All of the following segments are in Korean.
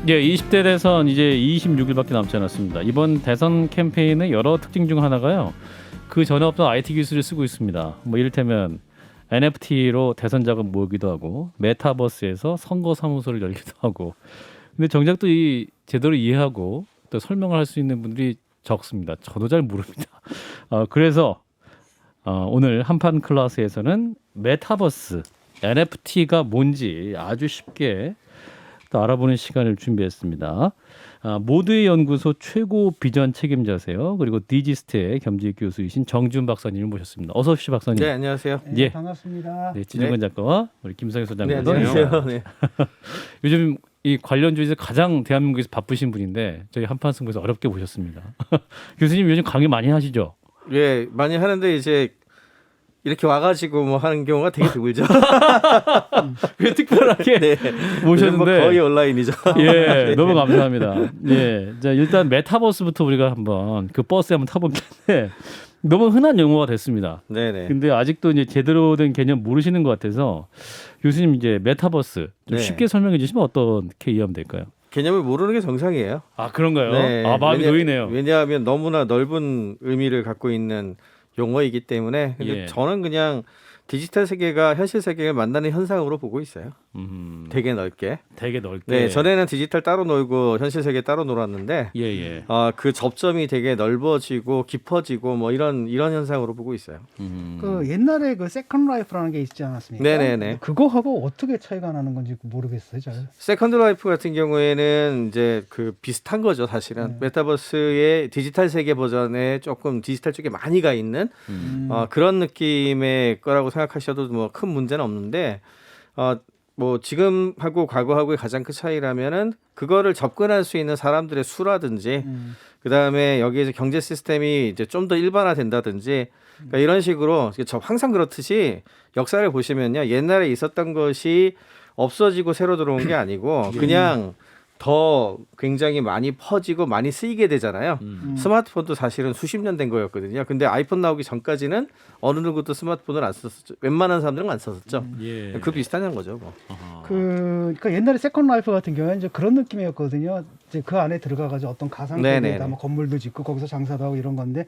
예, 20대 대선 이제 26일밖에 남지 않았습니다. 이번 대선 캠페인의 여러 특징 중 하나가요. 그 전에 없던 IT 기술을 쓰고 있습니다. 뭐 이를테면 NFT로 대선 자금 모으기도 하고 메타버스에서 선거 사무소를 열기도 하고. 근데 정작 또 이 제대로 이해하고 또 설명을 할 수 있는 분들이 적습니다. 저도 잘 모릅니다. 그래서 오늘 한판 클래스에서는 메타버스, NFT가 뭔지 아주 쉽게 또 알아보는 시간을 준비했습니다. 모두의 연구소 최고 비전 책임자세요. 그리고 디지스트의 겸직 교수이신 정준 박사님을 모셨습니다. 어서 오십시오, 박사님. 네, 안녕하세요. 예. 네, 반갑습니다. 네, 진중권 작가와 우리 김성희 소장님도 네, 안녕하세요. 네. 요즘 이 관련주에서 가장 대한민국에서 바쁘신 분인데 저희 한판 승부에서 어렵게 모셨습니다. 교수님 요즘 강의 많이 하시죠? 예, 많이 하는데 이제 이렇게 와가지고 뭐 하는 경우가 되게 드물죠. 왜 특별하게 네. 모셨는데 뭐 거의 온라인이죠. 예, 네. 너무 감사합니다. 예, 자 일단 메타버스부터 우리가 한번 그 버스에 한번 타볼 텐데 너무 흔한 용어가 됐습니다. 네네. 근데 아직도 이제 제대로 된 개념 모르시는 것 같아서 교수님 이제 메타버스 좀 네. 쉽게 설명해 주시면 어떻게 이해하면 될까요? 개념을 모르는 게 정상이에요. 아 그런가요? 네. 아 마음이 놓이네요. 왜냐하면 너무나 넓은 의미를 갖고 있는 용어이기 때문에. 근데 예. 저는 그냥 디지털 세계가 현실 세계를 만나는 현상으로 보고 있어요. 되게 넓게. 되게 넓게. 네, 전에는 디지털 따로 놀고 현실 세계 따로 놀았는데. 예예. 그 접점이 되게 넓어지고 깊어지고 뭐 이런 현상으로 보고 있어요. 그 옛날에 그 세컨드 라이프라는 게 있지 않았습니까? 네네네. 그거하고 어떻게 차이가 나는 건지 모르겠어요, 잘. 세컨드 라이프 같은 경우에는 이제 그 비슷한 거죠, 사실은. 메타버스의 디지털 세계 버전에 조금 디지털 쪽에 많이 가 있는 그런 느낌의 거라고 생각하셔도 뭐 큰 문제는 없는데 뭐 지금하고 과거하고의 가장 큰 차이라면은 그거를 접근할 수 있는 사람들의 수라든지 그다음에 여기에서 경제 시스템이 이제 좀 더 일반화된다든지 그러니까 이런 식으로 저 항상 그렇듯이 역사를 보시면요, 옛날에 있었던 것이 없어지고 새로 들어온 게 아니고 그냥 더 굉장히 많이 퍼지고 많이 쓰이게 되잖아요. 스마트폰도 사실은 수십 년 된 거였거든요. 근데 아이폰 나오기 전까지는 어느 누구도 스마트폰을 안 썼었죠. 웬만한 사람들은 안 썼었죠. 예. 그 비슷한 거죠, 뭐. 그러니까 옛날에 세컨드 라이프 같은 경우에는 이제 그런 느낌이었거든요. 이제 그 안에 들어가가지고 어떤 가상 세계에다 뭐 건물도 짓고 거기서 장사도 하고 이런 건데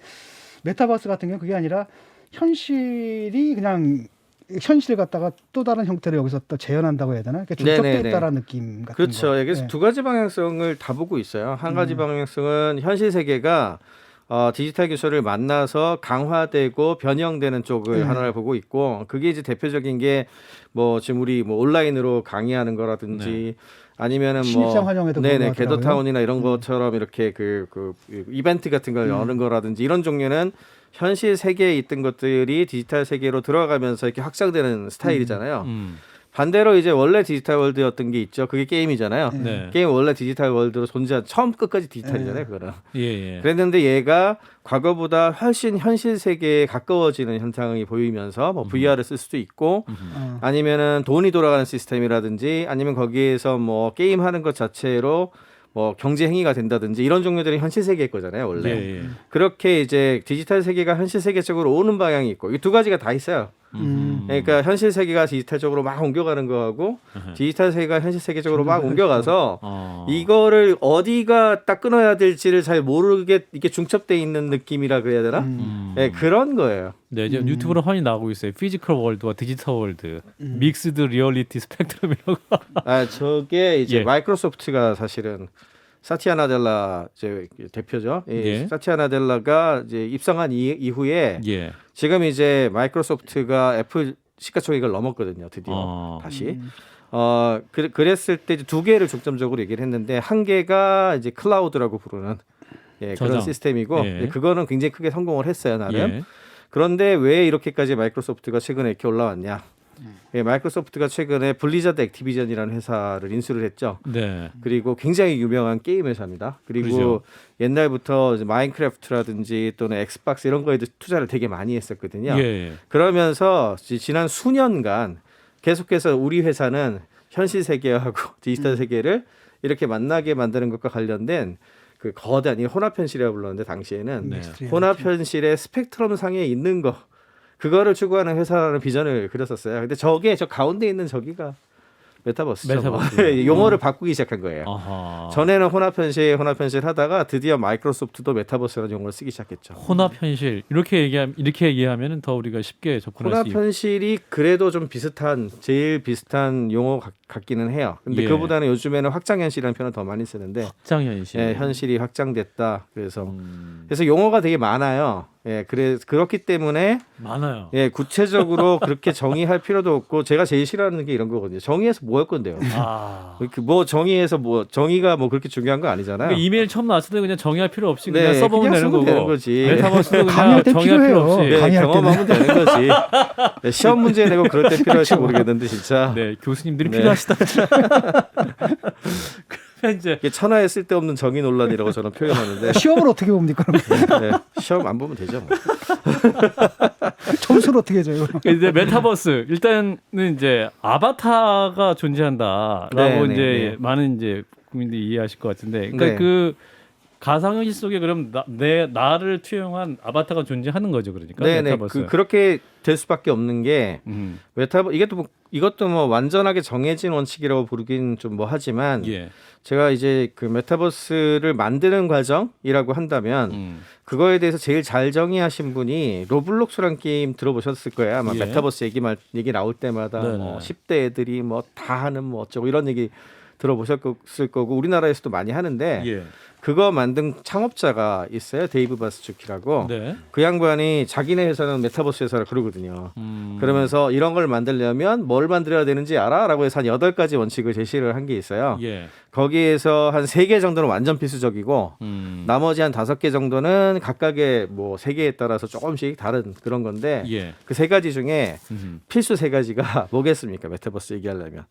메타버스 같은 경우 그게 아니라 현실이 그냥 현실을 갖다가 또 다른 형태로 여기서 또 재현한다고 해야 되나? 이렇게 중첩돼 있다라는 느낌 같은 그렇죠. 거. 여기서 두 가지 방향성을 다 보고 있어요. 한 가지 방향성은 현실 세계가 디지털 기술을 만나서 강화되고 변형되는 쪽을 하나를 보고 있고, 그게 이제 대표적인 게 뭐 지금 우리 뭐 온라인으로 강의하는 거라든지 아니면은 신입생 환영회도 네네, 그런 거 궤도타운이나 이런 것처럼 이렇게 그 이벤트 같은 걸 여는 거라든지 이런 종류는 현실 세계에 있던 것들이 디지털 세계로 들어가면서 이렇게 확장되는 스타일이잖아요. 반대로 이제 원래 디지털 월드였던 게 있죠. 그게 게임이잖아요. 네. 게임 원래 디지털 월드로 존재한 처음 끝까지 디지털이잖아요. 그거는. 예. 그랬는데 얘가 과거보다 훨씬 현실 세계에 가까워지는 현상이 보이면서 뭐 VR을 쓸 수도 있고 아니면은 돈이 돌아가는 시스템이라든지 아니면 거기에서 뭐 게임 하는 것 자체로 뭐 경제 행위가 된다든지 이런 종류들이 현실 세계일 거잖아요, 원래. 예. 그렇게 이제 디지털 세계가 현실 세계 쪽으로 오는 방향이 있고 이 두 가지가 다 있어요. 그러니까 현실 세계가 디지털 쪽으로 막 옮겨가는 거하고 디지털 세계가 현실 세계 쪽으로 막 옮겨가서 이거를 어디가 딱 끊어야 될지를 잘 모르게 이게 중첩돼 있는 느낌이라 그래야 되나? 네, 그런 거예요. 네, 이제 유튜브로 많이 나오고 있어요. 피지컬 월드와 디지털 월드, 믹스드 리얼리티 스펙트럼이라고. 저게 이제 예. 마이크로소프트가 사실은 사티아 나델라 이제 대표죠. 예. 사티아 나델라가 이제 입성한 이후에 예. 지금 이제 마이크로소프트가 애플 시가총액을 넘었거든요. 드디어 다시. 그랬을 때 두 개를 중점적으로 얘기를 했는데 한 개가 이제 클라우드라고 부르는 그런 시스템이고 그거는 굉장히 크게 성공을 했어요, 나름. 예. 그런데 왜 이렇게까지 마이크로소프트가 최근에 이렇게 올라왔냐? 마이크로소프트가 최근에 블리자드 액티비전이라는 회사를 인수를 했죠. 네. 그리고 굉장히 유명한 게임 회사입니다. 그리고 그렇죠. 옛날부터 이제 마인크래프트라든지 또는 엑스박스 이런 거에도 투자를 되게 많이 했었거든요. 예. 그러면서 지난 수년간 계속해서 우리 회사는 현실 세계하고 디지털 세계를 이렇게 만나게 만드는 것과 관련된 그 거대한 이 혼합 현실이라고 불렀는데 당시에는 혼합 현실의 스펙트럼 상에 있는 거 그거를 추구하는 회사라는 비전을 그렸었어요. 근데 저 가운데 있는 저기가 메타버스죠. 메타버스. 용어를 바꾸기 시작한 거예요. 아하. 전에는 혼합현실 하다가 드디어 마이크로소프트도 메타버스라는 용어를 쓰기 시작했죠. 혼합현실 이렇게 얘기하면은 더 우리가 쉽게 접근할 수 있고. 혼합현실이 그래도 좀 제일 비슷한 용어 같기는 해요. 근데 예. 그보다는 요즘에는 확장현실이라는 표현을 더 많이 쓰는데 확장현실. 예, 현실이 확장됐다. 그래서 용어가 되게 많아요. 예, 그렇기 때문에 많아요. 예, 구체적으로 그렇게 정의할 필요도 없고 제가 제일 싫어하는 게 이런 거거든요. 정의해서 뭐 할 건데요? 아. 정의해서 정의가 그렇게 중요한 거 아니잖아요. 그러니까 이메일 처음 나왔을 때 그냥 정의할 필요 없이 그냥 네, 써보면 그냥 되는 쓰면 거고. 되는 거지. 메타버스도 그냥 강의할 때 정의할 필요 필요해요. 없이. 네, 강의할 경험하면 되는 거지. 네, 시험 문제 내고 그럴 때 필요할지 모르겠는데 진짜. 네, 교수님들이 네. 필요하시다. 그러면 이제 이게 천하에 쓸데없는 정의 논란이라고 저는 표현하는데 시험을 어떻게 봅니까? 그럼? 네, 시험 안 보면 되죠. 뭐. 점수를 어떻게 줘요? 이제 메타버스 일단은 이제 아바타가 존재한다라고 네, 이제 네, 네. 많은 이제 국민들이 이해하실 것 같은데, 그러니까 네. 그 가상현실 속에 그럼 나를 투영한 아바타가 존재하는 거죠, 그러니까 네네. 메타버스. 그렇게 될 수밖에 없는 게 음. 이것도 뭐 완전하게 정해진 원칙이라고 부르긴 좀 뭐 하지만 예. 제가 이제 그 메타버스를 만드는 과정이라고 한다면 그거에 대해서 제일 잘 정의하신 분이 로블록스란 게임 들어보셨을 거예요. 아마 예. 메타버스 얘기 나올 때마다 네네. 뭐 10대 애들이 뭐 다 하는 뭐 어쩌고 이런 얘기 들어보셨을 거고 우리나라에서도 많이 하는데 예. 그거 만든 창업자가 있어요. 데이브 바스추키라고. 네. 그 양반이 자기네 회사는 메타버스 회사라 그러거든요. 그러면서 이런 걸 만들려면 뭘 만들어야 되는지 알아? 라고 해서 한 8가지 원칙을 제시를 한 게 있어요. 예. 거기에서 한 3개 정도는 완전 필수적이고 나머지 한 5개 정도는 각각의 뭐 세계에 따라서 조금씩 다른 그런 건데 예. 그 3가지 중에 필수 3가지가 뭐겠습니까? 메타버스 얘기하려면.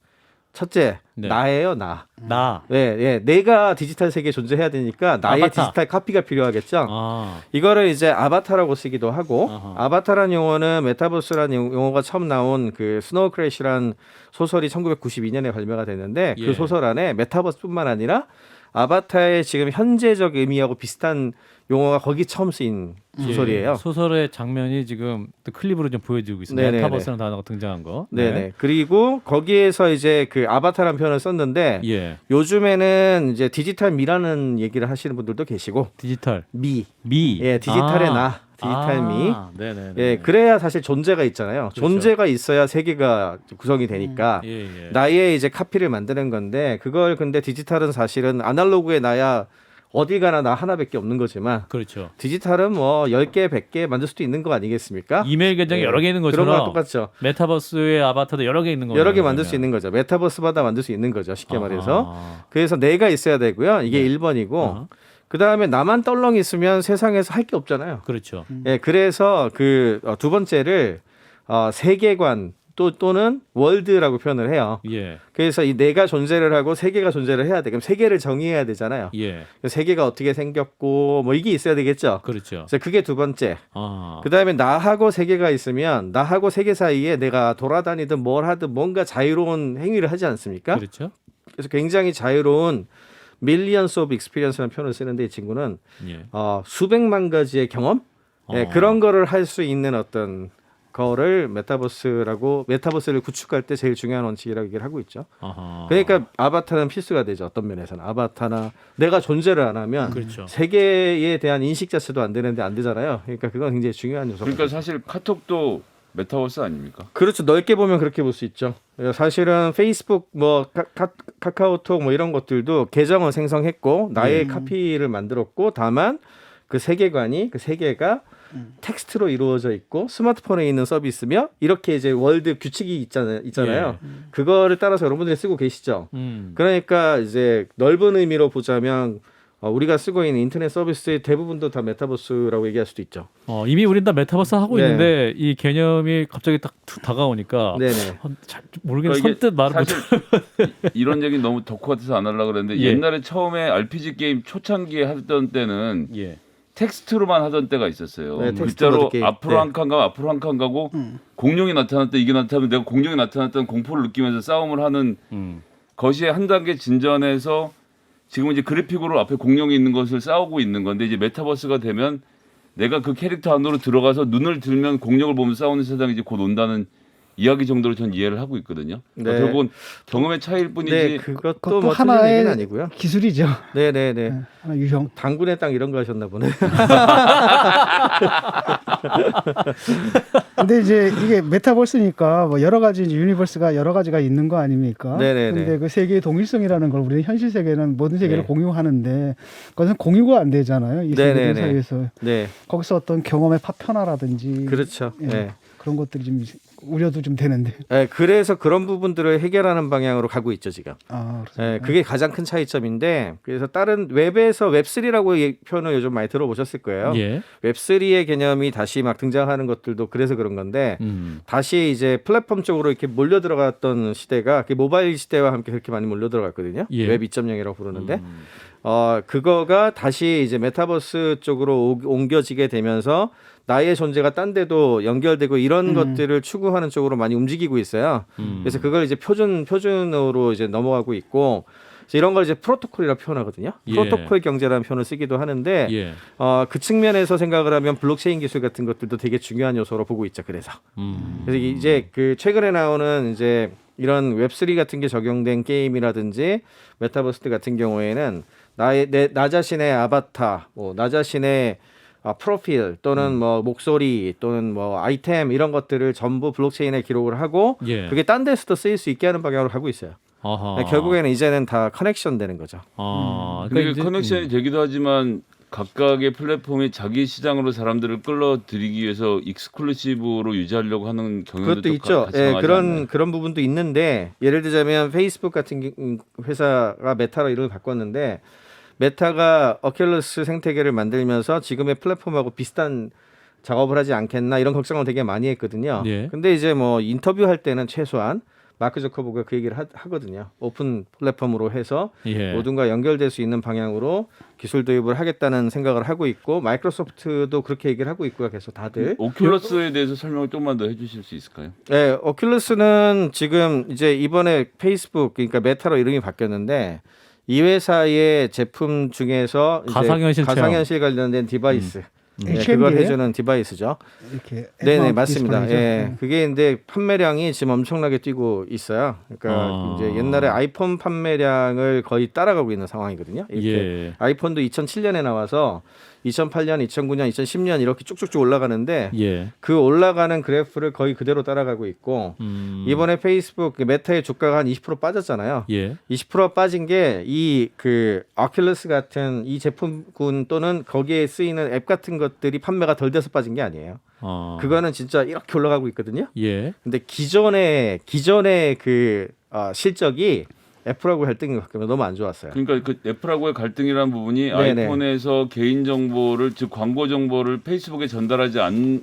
첫째, 네. 나예요, 나. 나. 네, 예, 내가 디지털 세계에 존재해야 되니까 나의 아바타. 디지털 카피가 필요하겠죠. 아. 이거를 이제 아바타라고 쓰기도 하고 아하. 아바타라는 용어는 메타버스라는 용어가 처음 나온 그 스노우 크래시라는 소설이 1992년에 발매가 됐는데 예. 그 소설 안에 메타버스뿐만 아니라 아바타의 지금 현재적 의미하고 비슷한 용어가 거기 처음 쓰인 소설이에요. 예. 소설의 장면이 지금 또 클립으로 좀 보여지고 있습니다. 네네네. 메타버스라는 단어가 등장한 거. 네네. 그리고 거기에서 이제 그 아바타라는 표현을 썼는데 예. 요즘에는 이제 디지털 미라는 얘기를 하시는 분들도 계시고 디지털. 미, 미. 예, 디지털의 나, 디지털 미. 네네. 예, 그래야 사실 존재가 있잖아요. 그렇죠. 존재가 있어야 세계가 구성이 되니까 예, 예. 나의 이제 카피를 만드는 건데 그걸 근데 디지털은 사실은 아날로그의 나야 어디 가나 나 하나밖에 없는 거지만 그렇죠. 디지털은 뭐 10개, 100개 만들 수도 있는 거 아니겠습니까? 이메일 계정이 예. 여러 개 있는 그런 것처럼 거랑 똑같죠. 메타버스의 아바타도 여러 개 있는 거예요. 여러 개 만들 수 있는 거죠. 메타버스마다 만들 수 있는 거죠. 쉽게 말해서. 그래서 내가 있어야 되고요. 이게 네. 1번이고 그다음에 나만 떨렁 있으면 세상에서 할 게 없잖아요. 그렇죠. 예, 그래서 그 두 번째를 세계관 또는 월드라고 표현을 해요. 예. 그래서 이 내가 존재를 하고 세계가 존재를 해야 돼. 그럼 세계를 정의해야 되잖아요. 예. 세계가 어떻게 생겼고 뭐 이게 있어야 되겠죠. 그렇죠. 그래서 그게 두 번째. 아. 그다음에 나하고 세계가 있으면 나하고 세계 사이에 내가 돌아다니든 뭘 하든 뭔가 자유로운 행위를 하지 않습니까? 그렇죠. 그래서 굉장히 자유로운 밀리언스 오브 익스피리언스라는 표현을 쓰는데 이 친구는 예. 수백만 가지의 경험 예, 어. 그런 거를 할 수 있는 어떤 거를 메타버스를 구축할 때 제일 중요한 원칙이라고 얘기를 하고 있죠. 아하. 그러니까 아바타는 필수가 되죠. 어떤 면에서는 아바타나 내가 존재를 안 하면 그렇죠. 세계에 대한 인식 자체도 안 되는데 안 되잖아요. 그러니까 그건 굉장히 중요한 요소가 그러니까 사실 카톡도 메타버스 아닙니까? 그렇죠. 넓게 보면 그렇게 볼 수 있죠. 사실은 페이스북, 뭐 카카오톡 뭐 이런 것들도 계정을 생성했고 나의 카피를 만들었고 다만 그 세계관이 그 세계가 텍스트로 이루어져 있고 스마트폰에 있는 서비스며 이렇게 이제 월드 규칙이 있잖아요. 그거를 따라서 여러분들이 쓰고 계시죠. 그러니까 이제 넓은 의미로 보자면 우리가 쓰고 있는 인터넷 서비스의 대부분도 다 메타버스라고 얘기할 수도 있죠. 이미 우린 다 메타버스 하고 네. 있는데 이 개념이 갑자기 딱 다가오니까 네네. 잘 모르겠는 그러니까 선뜻 말을 못. 사실 이런 얘기 너무 덕후 같아서 안 하려고 그랬는데 예. 옛날에 처음에 RPG 게임 초창기에 하던 때는 예. 텍스트로만 하던 때가 있었어요. 네, 텍스트 글자로 모드 게임. 앞으로 네. 한 칸 가고 앞으로 한 칸 가고 공룡이 나타났다 이게 나타나면 내가 공룡이 나타났다는 공포를 느끼면서 싸움을 하는 것이 한 단계 진전해서 지금 이제 그래픽으로 앞에 공룡이 있는 것을 싸우고 있는 건데 이제 메타버스가 되면 내가 그 캐릭터 안으로 들어가서 눈을 들면 공룡을 보면서 싸우는 세상이 이제 곧 온다는 이야기 정도로 전 이해를 하고 있거든요. 그러니까 네. 결국은 경험의 차이일 뿐이지. 네, 그것도 그것도 뭐 틀린 하나의 얘기는 아니고요. 기술이죠. 네네네. 네, 하나 유형. 당군의 땅 이런 거 하셨나 보네. 근데 이제 이게 메타버스니까 뭐 여러 가지 이제 유니버스가 여러 가지가 있는 거 아닙니까? 네네네. 근데 그 세계의 동일성이라는 걸 우리는 현실 세계는 모든 세계를 네. 공유하는데 그것은 공유가 안 되잖아요. 이 세계들 네네네. 사이에서 네, 거기서 어떤 경험의 파편화라든지 그렇죠. 예, 네. 그런 것들이 좀 우려도 좀 되는데. 네, 그래서 그런 부분들을 해결하는 방향으로 가고 있죠 지금. 아, 그렇습니다. 네, 그게 가장 큰 차이점인데 그래서 다른 웹에서 웹3라고 표현을 요즘 많이 들어보셨을 거예요. 예. 웹3의 개념이 다시 막 등장하는 것들도 그래서 그런 건데 다시 이제 플랫폼 쪽으로 이렇게 몰려 들어갔던 시대가 그 모바일 시대와 함께 그렇게 많이 몰려 들어갔거든요. 예. 웹 2.0이라고 부르는데 그거가 다시 이제 메타버스 쪽으로 옮겨지게 되면서 나의 존재가 딴 데도 연결되고 이런 것들을 추구하는 쪽으로 많이 움직이고 있어요. 그래서 그걸 이제 표준으로 이제 넘어가고 있고 그래서 이런 걸 이제 프로토콜이라 표현하거든요. 예. 프로토콜 경제라는 표현을 쓰기도 하는데 예. 그 측면에서 생각을 하면 블록체인 기술 같은 것들도 되게 중요한 요소로 보고 있죠. 그래서 이제 그 최근에 나오는 이제 이런 웹3 같은 게 적용된 게임이라든지 메타버스 같은 경우에는 나 자신의 아바타, 뭐 나 자신의 프로필 또는 뭐 목소리 또는 뭐 아이템 이런 것들을 전부 블록체인에 기록을 하고 예. 그게 딴 데서도 쓰일 수 있게 하는 방향으로 가고 있어요. 아하. 결국에는 이제는 다 커넥션 되는 거죠. 아, 근데 이제- 커넥션이 되기도 하지만 각각의 플랫폼이 자기 시장으로 사람들을 끌어들이기 위해서 익스클루시브로 유지하려고 하는 경향도 그것도 또 있죠. 같이 예, 강하지 않나요? 그런 부분도 있는데 예를 들자면 페이스북 같은 회사가 메타로 이름을 바꿨는데 메타가 어큘러스 생태계를 만들면서 지금의 플랫폼하고 비슷한 작업을 하지 않겠나 이런 걱정을 되게 많이 했거든요. 예. 근데 이제 뭐 인터뷰할 때는 최소한 마크 저커버그가 그 얘기를 하거든요. 오픈 플랫폼으로 해서 예. 모든가 연결될 수 있는 방향으로 기술 도입을 하겠다는 생각을 하고 있고 마이크로소프트도 그렇게 얘기를 하고 있고요. 그래서 다들 오큘러스에 대해서 설명을 조금만 더 해주실 수 있을까요? 네, 오큘러스는 지금 이제 이번에 페이스북 그러니까 메타로 이름이 바뀌었는데 이 회사의 제품 중에서 이제 가상현실 체험. 가상현실 관련된 디바이스 네, 그걸 HMD 예요? 해주는 디바이스죠. 이렇게 네네 애플 맞습니다. 디스플레이죠. 예, 그게 근데 판매량이 지금 엄청나게 뛰고 있어요. 그러니까 이제 옛날에 아이폰 판매량을 거의 따라가고 있는 상황이거든요. 이렇게 예. 아이폰도 2007년에 나와서 2008년, 2009년, 2010년 이렇게 쭉쭉쭉 올라가는데 예. 그 올라가는 그래프를 거의 그대로 따라가고 있고 이번에 페이스북 메타의 주가가 한 20% 빠졌잖아요. 예. 20% 빠진 게 이 그 오큘러스 같은 이 제품군 또는 거기에 쓰이는 앱 같은 것들이 판매가 덜 돼서 빠진 게 아니에요. 그거는 진짜 이렇게 올라가고 있거든요. 예. 근데 기존의 그 실적이 애플하고 갈등이 바뀌면 너무 안 좋았어요. 그러니까 그 애플하고의 갈등이라는 부분이 네네. 아이폰에서 개인 정보를 즉 광고 정보를 페이스북에 전달하지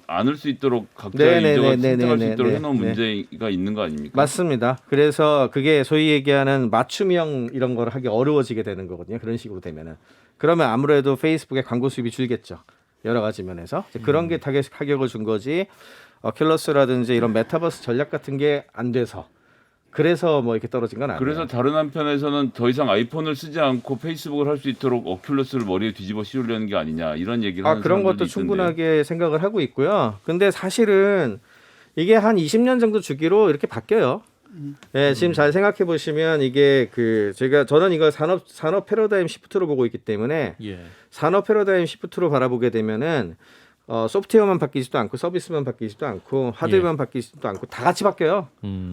않을 수 있도록 각자의 네네네, 유저가 선택할 수 네네네, 있도록 해놓은 네. 문제가 있는 거 아닙니까? 맞습니다. 그래서 그게 소위 얘기하는 맞춤형 이런 걸 하기 어려워지게 되는 거거든요. 그런 식으로 되면은 그러면 아무래도 페이스북의 광고 수입이 줄겠죠. 여러 가지 면에서 이제 그런 게 타격을 준 거지. 오큘러스라든지 이런 메타버스 전략 같은 게 안 돼서 그래서 뭐 이렇게 떨어진 건 아니에요. 그래서 다른 한편에서는 더 이상 아이폰을 쓰지 않고 페이스북을 할 수 있도록 오큘러스를 머리에 뒤집어 씌우려는 게 아니냐 이런 얘기를 하는 그런 사람들도 것도 있던데요. 충분하게 생각을 하고 있고요. 근데 사실은 이게 한 20년 정도 주기로 이렇게 바뀌어요. 네, 지금 잘 생각해 보시면 이게 저는 이걸 산업 패러다임 시프트로 보고 있기 때문에 예. 산업 패러다임 시프트로 바라보게 되면은 소프트웨어만 바뀌지도 않고 서비스만 바뀌지도 않고 하드웨어만 바뀌지도 않고 다 같이 바뀌어요.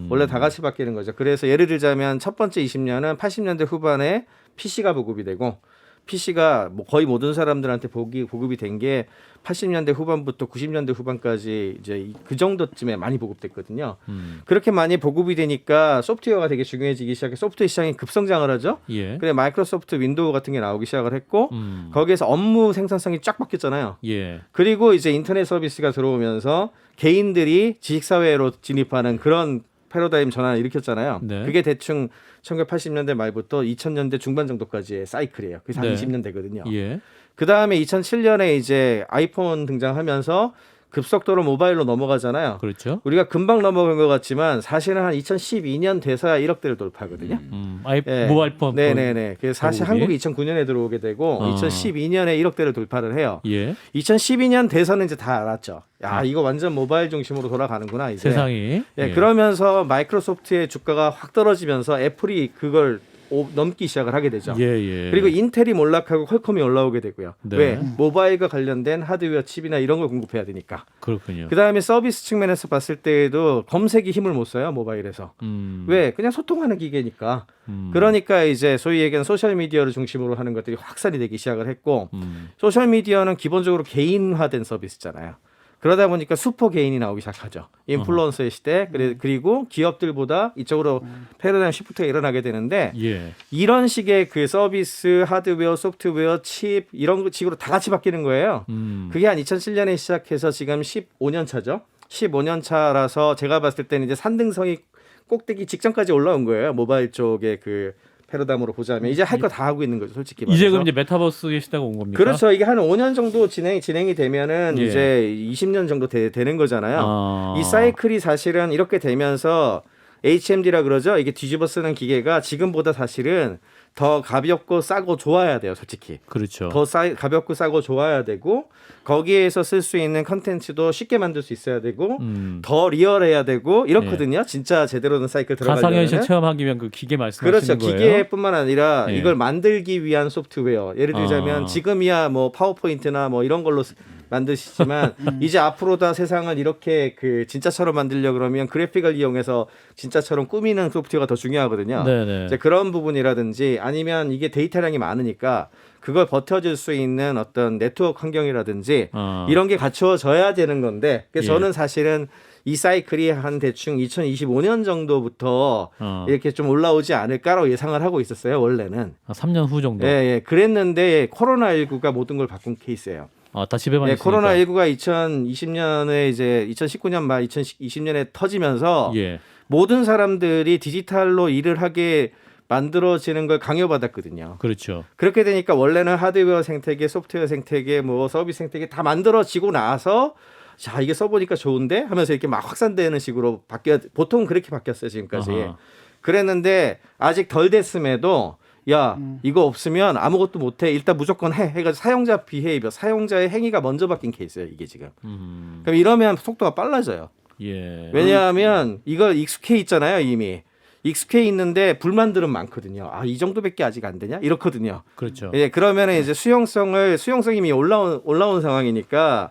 원래 다 같이 바뀌는 거죠. 그래서 예를 들자면 첫 번째 20년은 80년대 후반에 PC가 보급이 되고 PC가 뭐 거의 모든 사람들한테 보급이 된 게 80년대 후반부터 90년대 후반까지 이제 그 정도쯤에 많이 보급됐거든요. 그렇게 많이 보급이 되니까 소프트웨어가 되게 중요해지기 시작해 소프트웨어 시장이 급성장을 하죠. 예. 그래 마이크로소프트 윈도우 같은 게 나오기 시작을 했고 거기에서 업무 생산성이 쫙 바뀌었잖아요. 예. 그리고 이제 인터넷 서비스가 들어오면서 개인들이 지식사회로 진입하는 그런 패러다임 전환을 일으켰잖아요. 네. 그게 대충 1980년대 말부터 2000년대 중반 정도까지의 사이클이에요. 그게 한 네. 20년 되거든요. 예. 그 다음에 2007년에 이제 아이폰 등장하면서 급속도로 모바일로 넘어가잖아요. 그렇죠. 우리가 금방 넘어간 것 같지만 사실은 한 2012년 돼서야 1억대를 돌파하거든요. 예. 모바일 폰. 네네네. 그래서 사실 한국이? 한국이 2009년에 들어오게 되고 2012년에 1억대를 돌파를 해요. 예. 2012년 돼서는 이제 다 알았죠. 야, 아. 이거 완전 모바일 중심으로 돌아가는구나 이제. 세상이. 예, 그러면서 마이크로소프트의 주가가 확 떨어지면서 애플이 그걸 넘기 시작을 하게 되죠. 예. 그리고 인텔이 몰락하고 퀄컴이 올라오게 되고요. 네. 왜? 모바일과 관련된 하드웨어 칩이나 이런 걸 공급해야 되니까. 그렇군요. 그다음에 서비스 측면에서 봤을 때에도 검색이 힘을 못 써요, 모바일에서. 왜? 그냥 소통하는 기계니까. 그러니까 이제 소위 얘기하는 소셜 미디어를 중심으로 하는 것들이 확산이 되기 시작을 했고 소셜 미디어는 기본적으로 개인화된 서비스잖아요. 그러다 보니까 슈퍼 개인이 나오기 시작하죠. 인플루언서의 시대. 그리고 기업들보다 이쪽으로 패러다임 시프트가 일어나게 되는데 예. 이런 식의 그 서비스, 하드웨어, 소프트웨어, 칩 이런 식으로 다 같이 바뀌는 거예요. 그게 한 2007년에 시작해서 지금 15년 차죠. 15년 차라서 제가 봤을 때는 이제 산등성이 꼭대기 직전까지 올라온 거예요. 모바일 쪽의 그 패러다임으로 보자면 이제 할 거 다 하고 있는 거죠, 솔직히 말해서. 이제 그럼 이제 메타버스의 시대가 온 겁니까? 그렇죠. 이게 한 5년 정도 진행이 되면은 예. 이제 20년 정도 되는 거잖아요. 아. 이 사이클이 사실은 이렇게 되면서 HMD라 그러죠. 이게 뒤집어 쓰는 기계가 지금보다 사실은 더 가볍고 싸고 좋아야 돼요, 솔직히. 그렇죠. 더 가볍고 싸고 좋아야 되고 거기에서 쓸 수 있는 컨텐츠도 쉽게 만들 수 있어야 되고 더 리얼해야 되고 이렇거든요. 진짜 제대로 된 사이클 들어가려면. 가상현실 체험하기 위한 그 기계 말씀하시는 그렇죠. 거예요? 기계뿐만 아니라 예. 이걸 만들기 위한 소프트웨어. 예를 들자면 지금이야 뭐 파워포인트나 뭐 이런 걸로 만드시지만 이제 앞으로 다 세상을 이렇게 그 진짜처럼 만들려 그러면 그래픽을 이용해서 진짜처럼 꾸미는 소프트웨어가 더 중요하거든요. 네네. 이제 그런 부분이라든지 아니면 이게 데이터량이 많으니까 그걸 버텨줄 수 있는 어떤 네트워크 환경이라든지 이런 게 갖추어져야 되는 건데 그래서 예. 저는 사실은 이 사이클이 한 대충 2025년 정도부터 이렇게 좀 올라오지 않을까라고 예상을 하고 있었어요. 원래는. 3년 후 정도. 예. 그랬는데 코로나19가 모든 걸 바꾼 케이스예요. 다 집에만 예, 있으니까. 코로나19가 2020년에 이제 2019년 말 2020년에 터지면서 예. 모든 사람들이 디지털로 일을 하게 만들어지는 걸 강요받았거든요. 그렇죠. 그렇게 되니까 원래는 하드웨어 생태계, 소프트웨어 생태계, 뭐 서비스 생태계 다 만들어지고 나서 자 이게 써보니까 좋은데 하면서 이렇게 막 확산되는 식으로 보통 그렇게 바뀌었어요 지금까지. 아하. 그랬는데 아직 덜 됐음에도 야 이거 없으면 아무것도 못해 일단 무조건 해가지고 사용자 비헤이비어 사용자의 행위가 먼저 바뀐 케이스예요 이게 지금. 그럼 이러면 속도가 빨라져요. 예. 왜냐하면 이걸 익숙해 있잖아요 이미. 익숙해 있는데 불만들은 많거든요. 이 정도밖에 아직 안 되냐? 이렇거든요. 그렇죠. 예, 그러면은 이제 수용성이 이미 올라온 상황이니까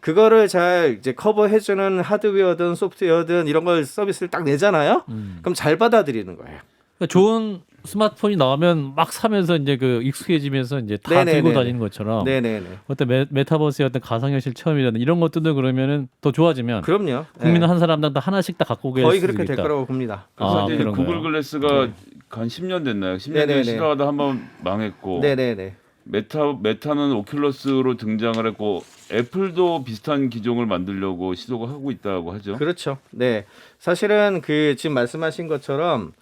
그거를 잘 이제 커버해주는 하드웨어든 소프트웨어든 이런 걸 서비스를 딱 내잖아요. 그럼 잘 받아들이는 거예요. 그러니까 좋은 스마트폰이 나오면 막 사면서 이제 그 익숙해지면서 이제 다 네네네네. 들고 다니는 것처럼 네네네. 어떤 메타버스의 어떤 가상현실 체험이라든 이런 것들도 그러면은 더 좋아지면 그럼요. 국민은 예. 한 사람당 다 하나씩 다 갖고 계실 거의 수 그렇게 될 있다. 거라고 봅니다. 그래서 이제 그런가요? 구글 글래스가 한 10년 됐나요? 10년 전에 네네네. 시도하다 한번 망했고 네네네. 메타는 오큘러스로 등장을 했고 애플도 비슷한 기종을 만들려고 시도가 하고 있다고 하죠. 그렇죠. 네. 사실은 그 지금 말씀하신 것처럼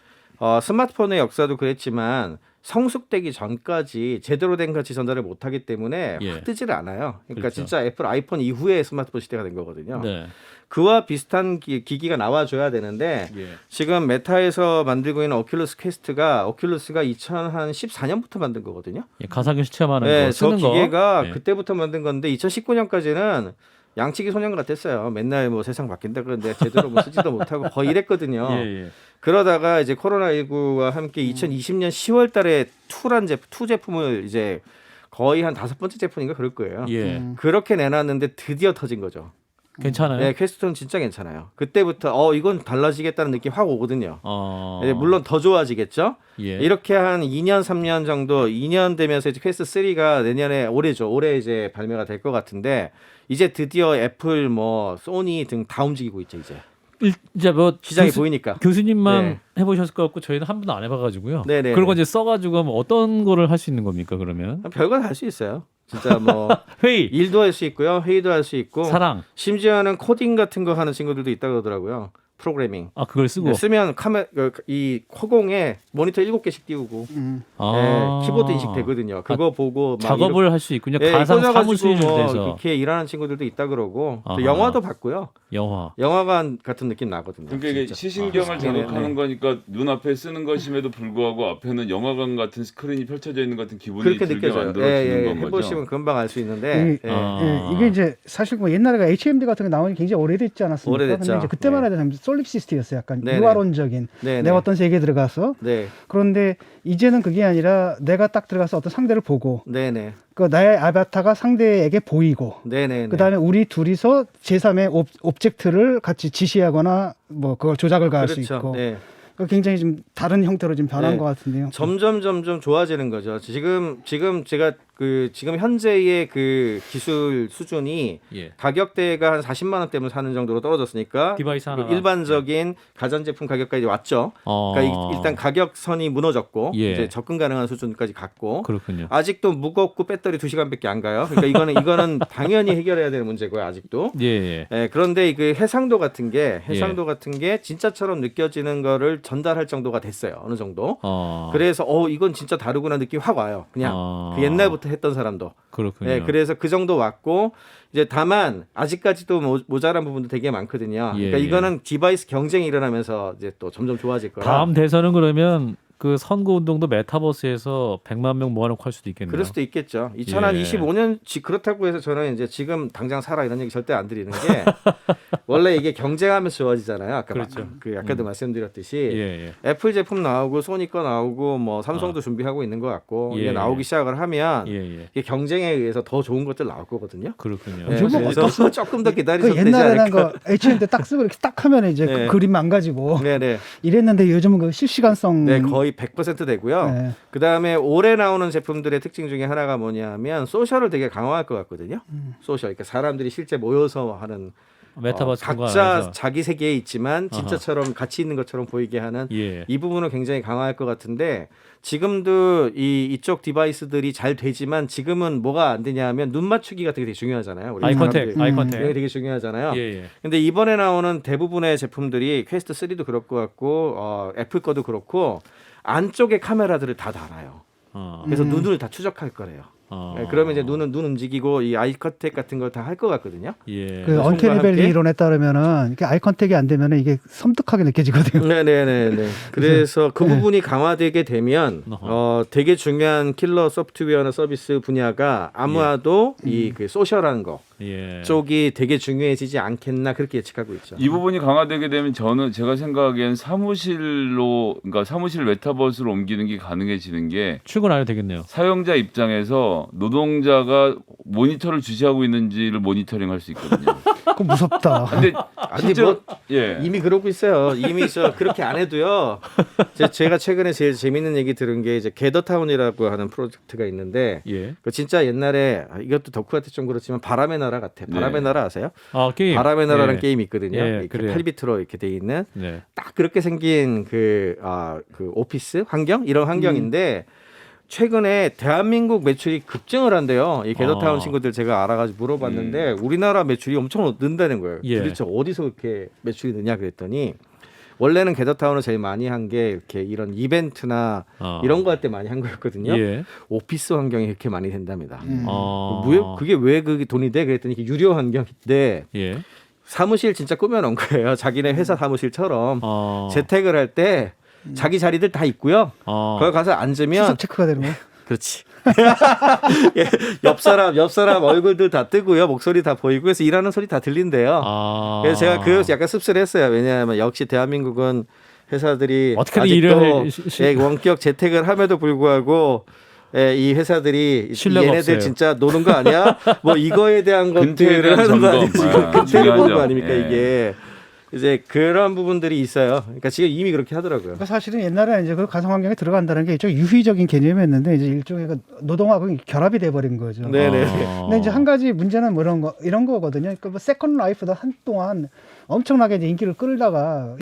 스마트폰의 역사도 그랬지만 성숙되기 전까지 제대로 된 가치 전달을 못하기 때문에 예. 확 뜨지를 않아요. 그러니까 그렇죠. 진짜 애플 아이폰 이후에 스마트폰 시대가 된 거거든요. 네. 그와 비슷한 기기가 나와줘야 되는데 예. 지금 메타에서 만들고 있는 오큘러스가 2014년부터 만든 거거든요. 예, 가상현실 체험하는 네, 거 저 쓰는 거. 기계가 예. 그때부터 만든 건데 2019년까지는 양치기 소년 같았어요. 맨날 뭐 세상 바뀐다 그러는데 제대로 뭐 쓰지도 못하고 거의 이랬거든요. 예. 그러다가 이제 코로나19와 함께 2020년 10월 달에 투 제품을 이제 거의 한 5번째 제품인가 그럴 거예요. 예. 그렇게 내놨는데 드디어 터진 거죠. 괜찮아요. 네, 퀘스트는 진짜 괜찮아요. 그때부터 이건 달라지겠다는 느낌 확 오거든요. 네, 물론 더 좋아지겠죠. 예. 이렇게 한 2년 3년 정도 2년 되면서 이제 퀘스트 3가 내년에 올해 이제 발매가 될 것 같은데 이제 드디어 애플 뭐 소니 등 다 움직이고 있죠 이제. 이제 뭐 시장이 보이니까. 교수님만 네. 해보셨을 것 같고 저희는 한 번도 안 해봐가지고요. 네네. 그런 거 이제 써가지고 하면 어떤 거를 할 수 있는 겁니까 그러면? 별거 다 할 수 있어요. 진짜 뭐 회의, 일도 할 수 있고요, 회의도 할 수 있고, 사랑. 심지어는 코딩 같은 거 하는 친구들도 있다고 그러더라고요. 프로그래밍. 아 그걸 쓰고 쓰면 이 허공에 모니터 7개씩 띄우고 키보드 인식 되거든요. 그거 보고 막 작업을 할 수 있군요. 예, 가상 꽂아가지고 사무실에서 뭐 그렇게 일하는 친구들도 있다 그러고 또 아하. 영화도 봤고요. 영화관 같은 느낌 나거든요. 그러니까 이게 진짜. 시신경을 자극하는 네. 거니까 눈앞에 쓰는 것임에도 불구하고 앞에는 영화관 같은 스크린이 펼쳐져 있는 것 같은 기분이 그렇게 들게 느껴져요. 만들어주는 건 거죠. 해보시면 금방 알 수 있는데 이게 이제 사실 뭐 옛날에 HMD 같은 게 나오니 굉장히 오래됐지 않았습니까? 오래됐죠. 근데 이제 그때만 네. 해도 솔립시스트였어요. 약간 네네. 유아론적인 네네. 내가 어떤 세계에 들어가서 네. 그런데 이제는 그게 아니라 내가 딱 들어가서 어떤 상대를 보고 네네. 그 나의 아바타가 상대에게 보이고 네네. 그다음에 우리 둘이서 제3의 옵젝트를 같이 지시하거나 뭐 그걸 조작을 가할 수 그렇죠. 있고 네. 굉장히 좀 다른 형태로 좀 변한 네. 것 같은데요. 점점 좋아지는 거죠. 지금 제가 지금 현재의 그 기술 수준이 예. 가격대가 한 40만 원대면 사는 정도로 떨어졌으니까 디바이스 하나가 일반적인 가전제품 가격까지 왔죠. 그러니까 일단 가격선이 무너졌고 예. 이제 접근 가능한 수준까지 갔고 그렇군요. 아직도 무겁고 배터리 2시간밖에 안 가요. 그러니까 이거는 당연히 해결해야 되는 문제고요. 아직도. 예. 예, 그런데 그 해상도 같은 게 진짜처럼 느껴지는 거를 전달할 정도가 됐어요. 어느 정도. 그래서 이건 진짜 다르구나 느낌이 확 와요. 그냥 그 옛날부터 했던 사람도. 그렇군요. 예, 그래서 그 정도 왔고 이제 다만 아직까지도 모자란 부분도 되게 많거든요. 예, 그러니까 이거는 디바이스 경쟁이 일어나면서 이제 또 점점 좋아질 거라. 다음 대선은 그러면 그 선거 운동도 메타버스에서 100만 명 모아놓고 할 수도 있겠네요. 그럴 수도 있겠죠. 2025년 그렇다고 해서 저는 이제 지금 당장 사라 이런 얘기 절대 안 드리는 게 원래 이게 경쟁하면서 좋아지잖아요. 아까 그렇죠. 아까도 말씀드렸듯이 예. 애플 제품 나오고 소니 거 나오고 뭐 삼성도 준비하고 있는 것 같고 예, 이게 나오기 시작을 하면 예. 이게 경쟁에 의해서 더 좋은 것들 나올 거거든요. 그렇군요. 네, 요즘 그래서 조금 더 기다리셔도 그 되지 옛날에는 않을까. 그 HMD 딱 쓰고 이렇게 딱 하면 이제 네. 그 그림 망가지고 네네. 이랬는데 요즘은 그 실시간성 네, 거의 100% 되고요. 네. 그 다음에 올해 나오는 제품들의 특징 중에 하나가 뭐냐면 소셜을 되게 강화할 것 같거든요. 소셜, 그러니까 사람들이 실제 모여서 하는 메타버스 각자 자기 세계에 있지만 진짜처럼 같이 있는 것처럼 보이게 하는 예. 이 부분을 굉장히 강화할 것 같은데 지금도 이쪽 디바이스들이 잘 되지만 지금은 뭐가 안 되냐 하면 눈 맞추기 같은 게 되게 중요하잖아요. 우리 아이 사람들이. 컨택. 그게 되게 중요하잖아요. 예. 근데 이번에 나오는 대부분의 제품들이 퀘스트 3도 그럴 것 같고 애플 거도 그렇고 안쪽에 카메라들을 다 달아요. 그래서 눈을 다 추적할 거래요. 네, 그러면 이제 눈 움직이고 이 아이 컨택 같은 걸 다 할 것 같거든요. 예. 그 언캐니밸리 이론에 따르면은 이게 아이 컨택이 안 되면은 이게 섬뜩하게 느껴지거든요. 네네네. 그래서 그 부분이 강화되게 되면 되게 중요한 킬러 소프트웨어나 서비스 분야가 아마도 이 그 소셜한 거 쪽이 되게 중요해지지 않겠나 그렇게 예측하고 있죠. 이 부분이 강화되게 되면 제가 생각하기엔 그러니까 사무실 메타버스로 옮기는 게 가능해지는 게 출근 안 해도 되겠네요. 사용자 입장에서 노동자가 모니터를 주시하고 있는지를 모니터링할 수 있거든요. 그거 무섭다. 근데 뭐 예. 이미 그러고 있어요. 이미 그렇게 안 해도요. 제가 최근에 제일 재밌는 얘기 들은 게 이제 게더타운이라고 하는 프로젝트가 있는데 그 진짜 옛날에 이것도 덕후 같을 좀 그렇지만 바람의 나라 같아. 바람의 나라 아세요? 게임. 바람의 나라라는 게임이 있거든요. 이렇게 그래요. 8비트로 이렇게 돼 있는 네. 딱 그렇게 생긴 그 오피스 환경 이런 환경인데 최근에 대한민국 매출이 급증을 한대요. 이 게더타운 친구들 제가 알아가지고 물어봤는데 우리나라 매출이 엄청 는다는 거예요. 도대체 어디서 그렇게 매출이 느냐 그랬더니 원래는 게더타운을 제일 많이 한 게 이렇게 이런 이벤트나 이런 거 할 때 많이 한 거였거든요. 오피스 환경이 그렇게 많이 된답니다. 그게 왜 그게 돈이 돼? 그랬더니 이게 유료 환경인데 사무실 진짜 꾸며놓은 거예요. 자기네 회사 사무실처럼 재택을 할 때 자기 자리들 다 있고요. 거기 가서 앉으면 수석 체크가 되는 거예요. 그렇지. 옆 사람 얼굴들 다 뜨고요. 목소리 다 보이고 그래서 일하는 소리 다 들린대요. 그래서 제가 약간 씁쓸했어요. 왜냐하면 역시 대한민국은 회사들이 어떻게든 아직도 원격 재택을 함에도 불구하고 이 회사들이 얘네들 없어요. 진짜 노는 거 아니야? 뭐 이거에 대한 것들을 하는 거 아니지? 근태를 보는 거 아닙니까 이게? 이제 그런 부분들이 있어요. 그러니까 지금 이미 그렇게 하더라고요. 그러니까 사실은 옛날에 이제 그 가상 환경에 들어간다는 게 좀 유희적인 개념이었는데 이제 일종의 그 노동하고 결합이 돼 버린 거죠. 네네. 근데 이제 한 가지 문제는 뭐 이런 거거든요. 그러니까 뭐 세컨드 라이프도 한동안 엄청나게 이제 인기를 끌다가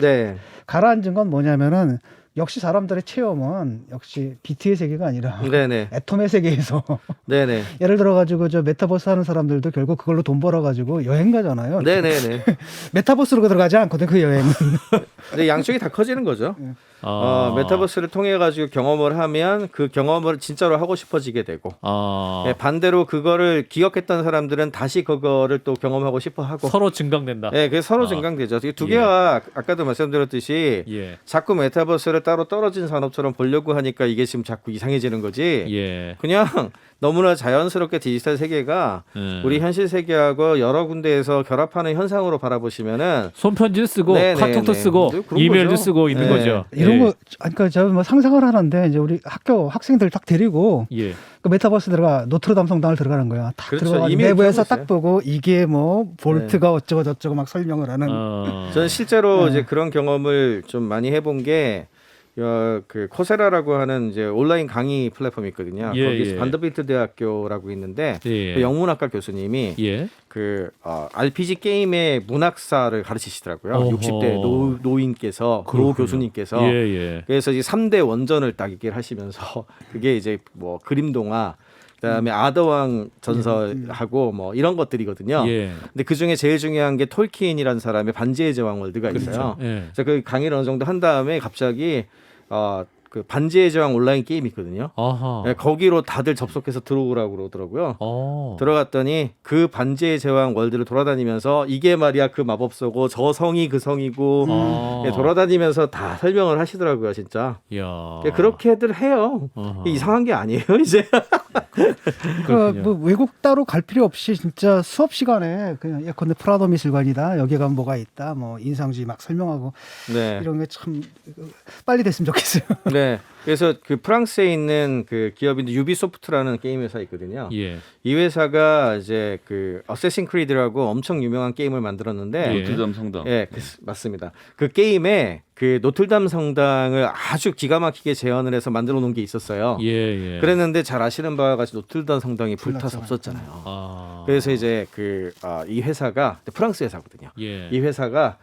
가라앉은 건 뭐냐면은 역시 사람들의 체험은 역시 비트의 세계가 아니라 네네. 애톰의 세계에서 네네. 예를 들어 가지고 저 메타버스 하는 사람들도 결국 그걸로 돈 벌어 가지고 여행 가잖아요. 네네네. 메타버스로 들어가지 않거든 그 여행은. 근데 양쪽이 다 커지는 거죠. 메타버스를 통해 가지고 경험을 하면 그 경험을 진짜로 하고 싶어지게 되고 예, 반대로 그거를 기억했던 사람들은 다시 그거를 또 경험하고 싶어 하고 서로 증강된다. 예, 그게 서로 증강되죠. 이두 개가 아까도 말씀드렸듯이 예. 자꾸 메타버스를 따로 떨어진 산업처럼 보려고 하니까 이게 지금 자꾸 이상해지는 거지. 예. 그냥 너무나 자연스럽게 디지털 세계가 우리 현실 세계하고 여러 군데에서 결합하는 현상으로 바라보시면은 손편지를 쓰고 네네네. 카톡도 쓰고 그런 이메일도 거죠. 쓰고 있는 네. 거죠. 이런 예. 거 그러니까 제가 뭐 상상을 하는데 이제 우리 학교 학생들 딱 데리고 예. 그 메타버스 들어가 노트르담 성당을 들어가는 거야. 딱 그렇죠. 들어가 이미 내부에서 그렇게 하고 딱 보고 이게 뭐 볼트가 어쩌고 저쩌고 막 설명을 하는. 저는 실제로 네. 이제 그런 경험을 좀 많이 해본 게 그 코세라라고 하는 이제 온라인 강의 플랫폼이 있거든요. 예, 거기서 예. 반더빌트 대학교라고 있는데 예. 그 영문학과 교수님이 예. 그 RPG 게임의 문학사를 가르치시더라고요. 어허. 60대 노인께서 노 그렇군요. 교수님께서 예, 예. 그래서 이제 3대 원전을 딱 얘기를 하시면서 그게 이제 뭐 그림 동화 그다음에 아더왕 전설하고 뭐 이런 것들이거든요. 예. 근데 그 중에 제일 중요한 게 톨키인이라는 사람의 반지의 제왕 월드가 있어요. 그렇죠. 예. 그래서 그 강의를 어느 정도 한 다음에 갑자기 그 반지의 제왕 온라인 게임이 있거든요. 아하. 네, 거기로 다들 접속해서 들어오라고 그러더라고요. 어. 들어갔더니 그 반지의 제왕 월드를 돌아다니면서 이게 말이야 그 마법서고 저 성이 그 성이고 아. 예, 돌아다니면서 다 설명을 하시더라고요, 진짜. 야. 예, 그렇게들 해요. 아하. 이게 이상한 게 아니에요, 이제. 그러니까 그렇군요. 뭐 외국 따로 갈 필요 없이 진짜 수업 시간에 그냥 예컨대 프라도 미술관이다 여기 가면 뭐가 있다 뭐 인상주의 막 설명하고 네. 이런 게 참 빨리 됐으면 좋겠어요. 네. 그래서 그 프랑스에 있는 그 기업인데 유비소프트라는 게임 회사 있거든요. 예. 이 회사가 이제 그 어쌔신 크리드라고 엄청 유명한 게임을 만들었는데 예. 노트르담 성당. 예, 맞습니다. 그 게임에 그 노틀담 성당을 아주 기가 막히게 재현을 해서 만들어 놓은 게 있었어요. 예, 예. 그랬는데 잘 아시는 바와 같이 노틀담 성당이 불타서 불났잖아요. 없었잖아요. 아. 그래서 이제 이 회사가 프랑스 회사거든요. 예. 이 회사가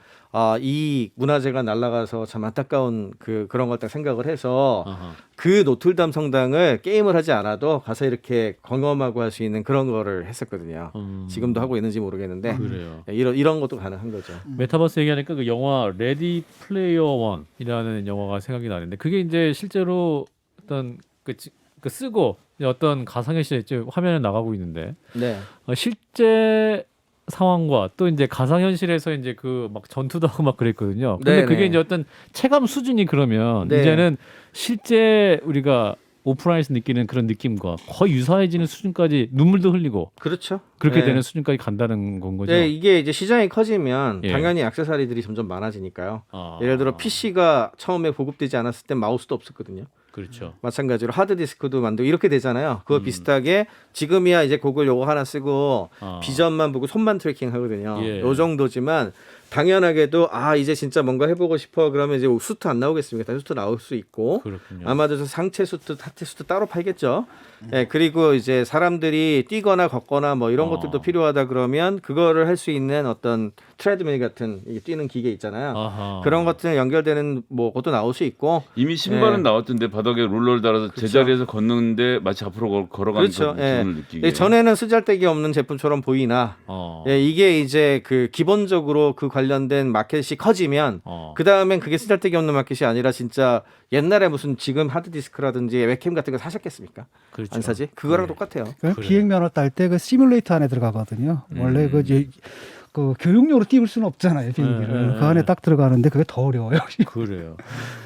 이 문화재가 날아가서 참 안타까운 그런 걸 딱 생각을 해서 아하. 그 노틀담 성당을 게임을 하지 않아도 가서 이렇게 경험하고 할 수 있는 그런 거를 했었거든요. 지금도 하고 있는지 모르겠는데 그래요. 이런 것도 가능한 거죠. 메타버스 얘기하니까 그 영화 레디 플레이어 원이라는 영화가 생각이 나는데 그게 이제 실제로 어떤 그 쓰고 어떤 가상현실 화면에 나가고 있는데 네. 실제 상황과 또 이제 가상현실에서 이제 그 막 전투도 하고 막 그랬거든요. 근데 네네. 그게 이제 어떤 체감 수준이 그러면 네. 이제는 실제 우리가 오프라인에서 느끼는 그런 느낌과 거의 유사해지는 수준까지 눈물도 흘리고 그렇죠. 그렇게 네. 되는 수준까지 간다는 건 거죠. 네, 이게 이제 시장이 커지면 예. 당연히 액세서리들이 점점 많아지니까요. 아, 예를 들어 PC가 처음에 보급되지 않았을 때 마우스도 없었거든요. 그렇죠. 마찬가지로 하드디스크도 만들고 이렇게 되잖아요. 그거 비슷하게 지금이야 이제 고글 요거 하나 쓰고 비전만 보고 손만 트래킹 하거든요. 예. 요 정도지만 당연하게도 이제 진짜 뭔가 해보고 싶어 그러면 이제 수트 안 나오겠습니까? 다 수트 나올 수 있고 그렇군요. 아마도 저 상체 수트, 하체 수트 따로 팔겠죠. 예, 그리고 이제 사람들이 뛰거나 걷거나 뭐 이런 것들도 필요하다 그러면 그거를 할 수 있는 어떤 트레드밀 같은 이 뛰는 기계 있잖아요. 아하. 그런 것들 연결되는 뭐 것도 나올 수 있고 이미 신발은 예. 나왔던데 바닥에 롤러를 달아서 제자리에서 걷는데 마치 앞으로 걸어가는 그렇죠. 그런 예. 기분을 느끼게. 전에는 쓰잘데기 없는 제품처럼 보이나 예, 이게 이제 그 기본적으로 그 관련된 마켓이 커지면 그 다음엔 그게 쓰잘데기 없는 마켓이 아니라 진짜 옛날에 무슨 지금 하드디스크라든지 웹캠 같은 거 사셨겠습니까? 그렇죠. 안 사지? 그거랑 네. 똑같아요. 그냥 비행 면허 딸 때 그 시뮬레이터 안에 들어가거든요. 원래 그 교육용으로 띄울 수는 없잖아요 비행기를. 그 안에 딱 들어가는데 그게 더 어려워요. 그래요.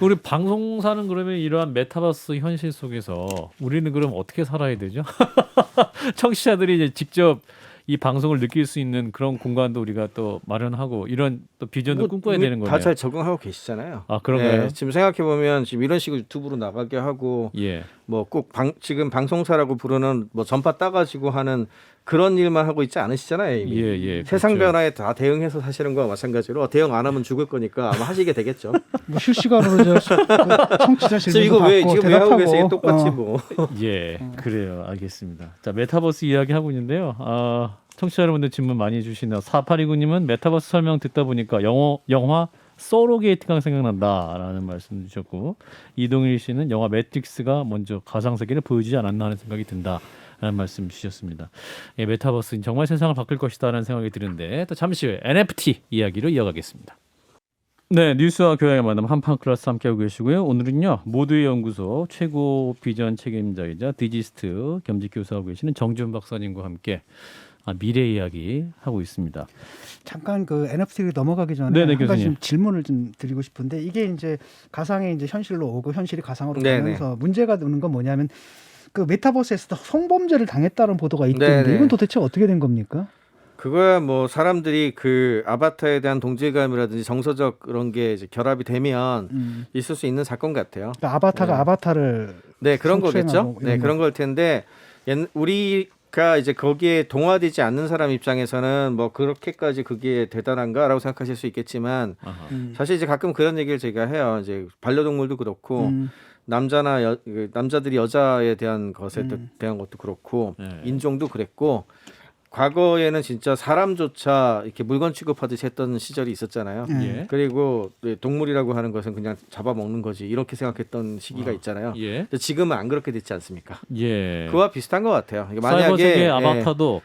우리 방송사는 그러면 이러한 메타버스 현실 속에서 우리는 그럼 어떻게 살아야 되죠? 청취자들이 이제 직접 이 방송을 느낄 수 있는 그런 공간도 우리가 또 마련하고 이런 또 비전도 꿈꿔야 되는 거네요. 다 잘 적응하고 계시잖아요. 아 그런가요? 예, 지금 생각해 보면 지금 이런 식으로 유튜브로 나가게 하고 예. 뭐 꼭 지금 방송사라고 부르는 뭐 전파 따가지고 하는 그런 일만 하고 있지 않으시잖아요 이미. 예. 세상 그렇죠. 변화에 다 대응해서 사시는 거와 마찬가지로 대응 안 하면 죽을 거니까 아마 하시게 되겠죠. 뭐 실시간으로 청취자 지금 질문도 이거 왜 받고 지금 왜 하고 대답하고. 계세요? 똑같이 뭐. 예, 그래요. 알겠습니다. 자, 메타버스 이야기 하고 있는데요. 청취자 여러분들 질문 많이 해주시네요. 4829님은 메타버스 설명 듣다 보니까 영화 소로게이트가 생각난다라는 말씀 주셨고 이동일 씨는 영화 매트릭스가 먼저 가상 세계를 보여주지 않았나 하는 생각이 든다라는 말씀 주셨습니다. 예, 메타버스는 정말 세상을 바꿀 것이다라는 생각이 드는데 또 잠시 후에 NFT 이야기로 이어가겠습니다. 네, 뉴스와 교양의 만남 한판 클래스 함께하고 계시고요. 오늘은요 모두의 연구소 최고 비전 책임자이자 디지스트 겸직 교수하고 계시는 정준 박사님과 함께 미래 이야기 하고 있습니다. 잠깐 그 NFT로 넘어가기 전에 네네, 한 가지 교수님. 질문을 좀 드리고 싶은데 이게 이제 가상이 이제 현실로 오고 현실이 가상으로 네네. 가면서 문제가 되는 건 뭐냐면 그 메타버스에서 성범죄를 당했다는 보도가 있던데 네네. 이건 도대체 어떻게 된 겁니까? 그거야 뭐 사람들이 그 아바타에 대한 동질감이라든지 정서적 그런 게 이제 결합이 되면 있을 수 있는 사건 같아요. 그러니까 아바타가 네. 아바타를 네, 그런 거겠죠. 성추행하고 네, 이런 그런 걸 텐데 우리가 이제 거기에 동화되지 않는 사람 입장에서는 뭐 그렇게까지 그게 대단한가라고 생각하실 수 있겠지만 아하. 사실 이제 가끔 그런 얘기를 제가 해요. 이제 반려동물도 그렇고 남자들이 여자에 대한 것에 대한 것도 그렇고 네. 인종도 그랬고 과거에는 진짜 사람조차 이렇게 물건 취급하듯이 했던 시절이 있었잖아요. 예. 그리고 동물이라고 하는 것은 그냥 잡아먹는 거지 이렇게 생각했던 시기가 있잖아요. 예. 근데 지금은 안 그렇게 됐지 않습니까? 예. 그와 비슷한 것 같아요. 이게 사이버 세계 예,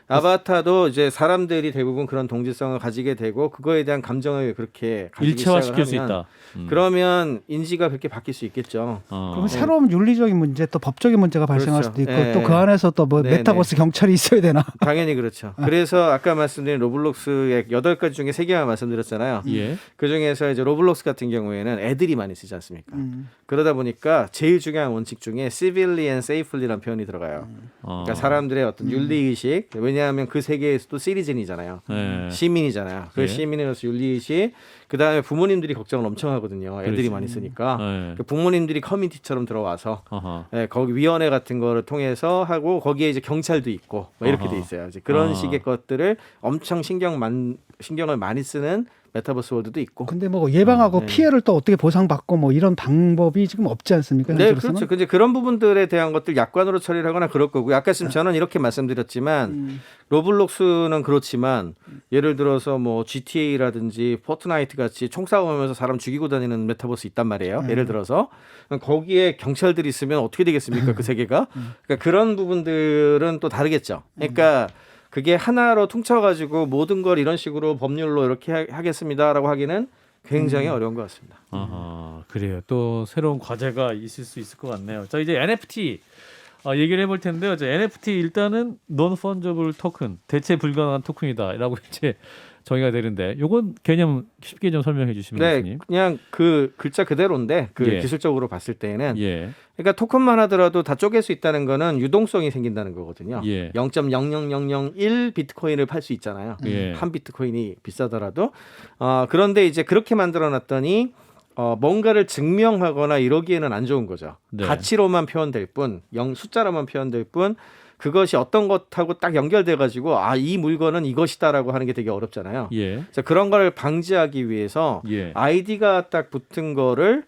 아바타도 이제 사람들이 대부분 그런 동질성을 가지게 되고 그거에 대한 감정을 그렇게 가지기 일체화시킬 수 시작을 하면 있다. 그러면 인지가 그렇게 바뀔 수 있겠죠. 그럼 새로운 윤리적인 문제 또 법적인 문제가 발생할 그렇죠. 수도 있고 예. 또 그 안에서 또 뭐 네네. 메타버스 경찰이 있어야 되나? 당연히 그렇죠. 그래서 아까 말씀드린 로블록스의 8가지 중에 3개만 말씀드렸잖아요. 예. 그 중에서 이제 로블록스 같은 경우에는 애들이 많이 쓰지 않습니까? 그러다 보니까 제일 중요한 원칙 중에 civilly and safely라는 표현이 들어가요. 그러니까 사람들의 어떤 윤리의식, 왜냐하면 그 세계에서도 시리즌이잖아요. 예. 시민이잖아요. 그 예. 시민으로서 윤리의식, 그 다음에 부모님들이 걱정을 엄청 하거든요. 애들이 그렇지. 많이 쓰니까. 예. 그 부모님들이 커뮤니티처럼 들어와서 아하. 네, 거기 위원회 같은 거를 통해서 하고 거기에 이제 경찰도 있고 뭐 이렇게 아하. 돼 있어요. 이제 그런 아. 식의 것들을 엄청 신경을 많이 쓰는 메타버스 월드도 있고. 근데 뭐 예방하고 네. 피해를 또 어떻게 보상받고 뭐 이런 방법이 지금 없지 않습니까? 네, 현실에서는? 그렇죠. 근데 그런 부분들에 대한 것들 약관으로 처리를 하거나 그럴 거고요. 아까 지금 저는 이렇게 말씀드렸지만 로블록스는 그렇지만 예를 들어서 뭐 GTA라든지 포트나이트 같이 총 싸움하면서 사람 죽이고 다니는 메타버스 있단 말이에요. 예를 들어서 거기에 경찰들이 있으면 어떻게 되겠습니까? 그 세계가. 그러니까 그런 부분들은 또 다르겠죠. 그러니까 그게 하나로 퉁쳐가지고 모든 걸 이런 식으로 법률로 이렇게 하겠습니다라고 하기는 굉장히 어려운 것 같습니다. 아하, 그래요. 또 새로운 과제가 있을 수 있을 것 같네요. 자, 이제 NFT 얘기를 해볼 텐데요. 이제 NFT 일단은 non-fungible 토큰, 대체 불가능한 토큰이다라고 이제 정의가 되는데, 요건 개념 쉽게 좀 설명해 주시면 네, 교수님. 그냥 그 글자 그대로인데 그 예. 기술적으로 봤을 때는 예, 그러니까 토큰만 하더라도 다 쪼갤 수 있다는 거는 유동성이 생긴다는 거거든요. 예. 0.00001 비트코인을 팔 수 있잖아요. 예. 한 비트코인이 비싸더라도. 그런데 이제 그렇게 만들어 놨더니 뭔가를 증명하거나 이러기에는 안 좋은 거죠. 네. 가치로만 표현될 뿐, 숫자로만 표현될 뿐, 그것이 어떤 것하고 딱 연결돼 가지고 이 물건은 이것이다라고 하는 게 되게 어렵잖아요. 예, 자, 그런 걸 방지하기 위해서 예. 아이디가 딱 붙은 거를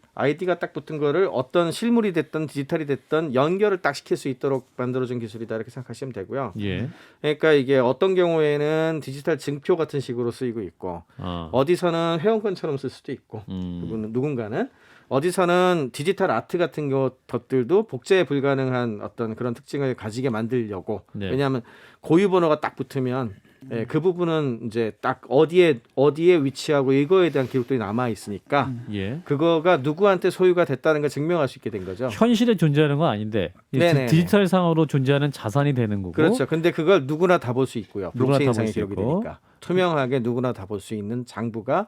어떤 실물이 됐든 디지털이 됐든 연결을 딱 시킬 수 있도록 만들어준 기술이다 이렇게 생각하시면 되고요. 예. 그러니까 이게 어떤 경우에는 디지털 증표 같은 식으로 쓰이고 있고 어디서는 회원권처럼 쓸 수도 있고 누군가는 어디서는 디지털 아트 같은 것들도 복제 불가능한 어떤 그런 특징을 가지게 만들려고. 네. 왜냐하면 고유 번호가 딱 붙으면 그 부분은 이제 딱 어디에 위치하고 이거에 대한 기록들이 남아 있으니까 예. 그거가 누구한테 소유가 됐다는 걸 증명할 수 있게 된 거죠. 현실에 존재하는 건 아닌데 네네네. 디지털 상으로 존재하는 자산이 되는 거고. 그렇죠. 근데 그걸 누구나 다 볼 수 있고요. 누구나 다 블록체인상에 볼수 기록이 있고. 되니까 투명하게 누구나 다 볼 수 있는 장부가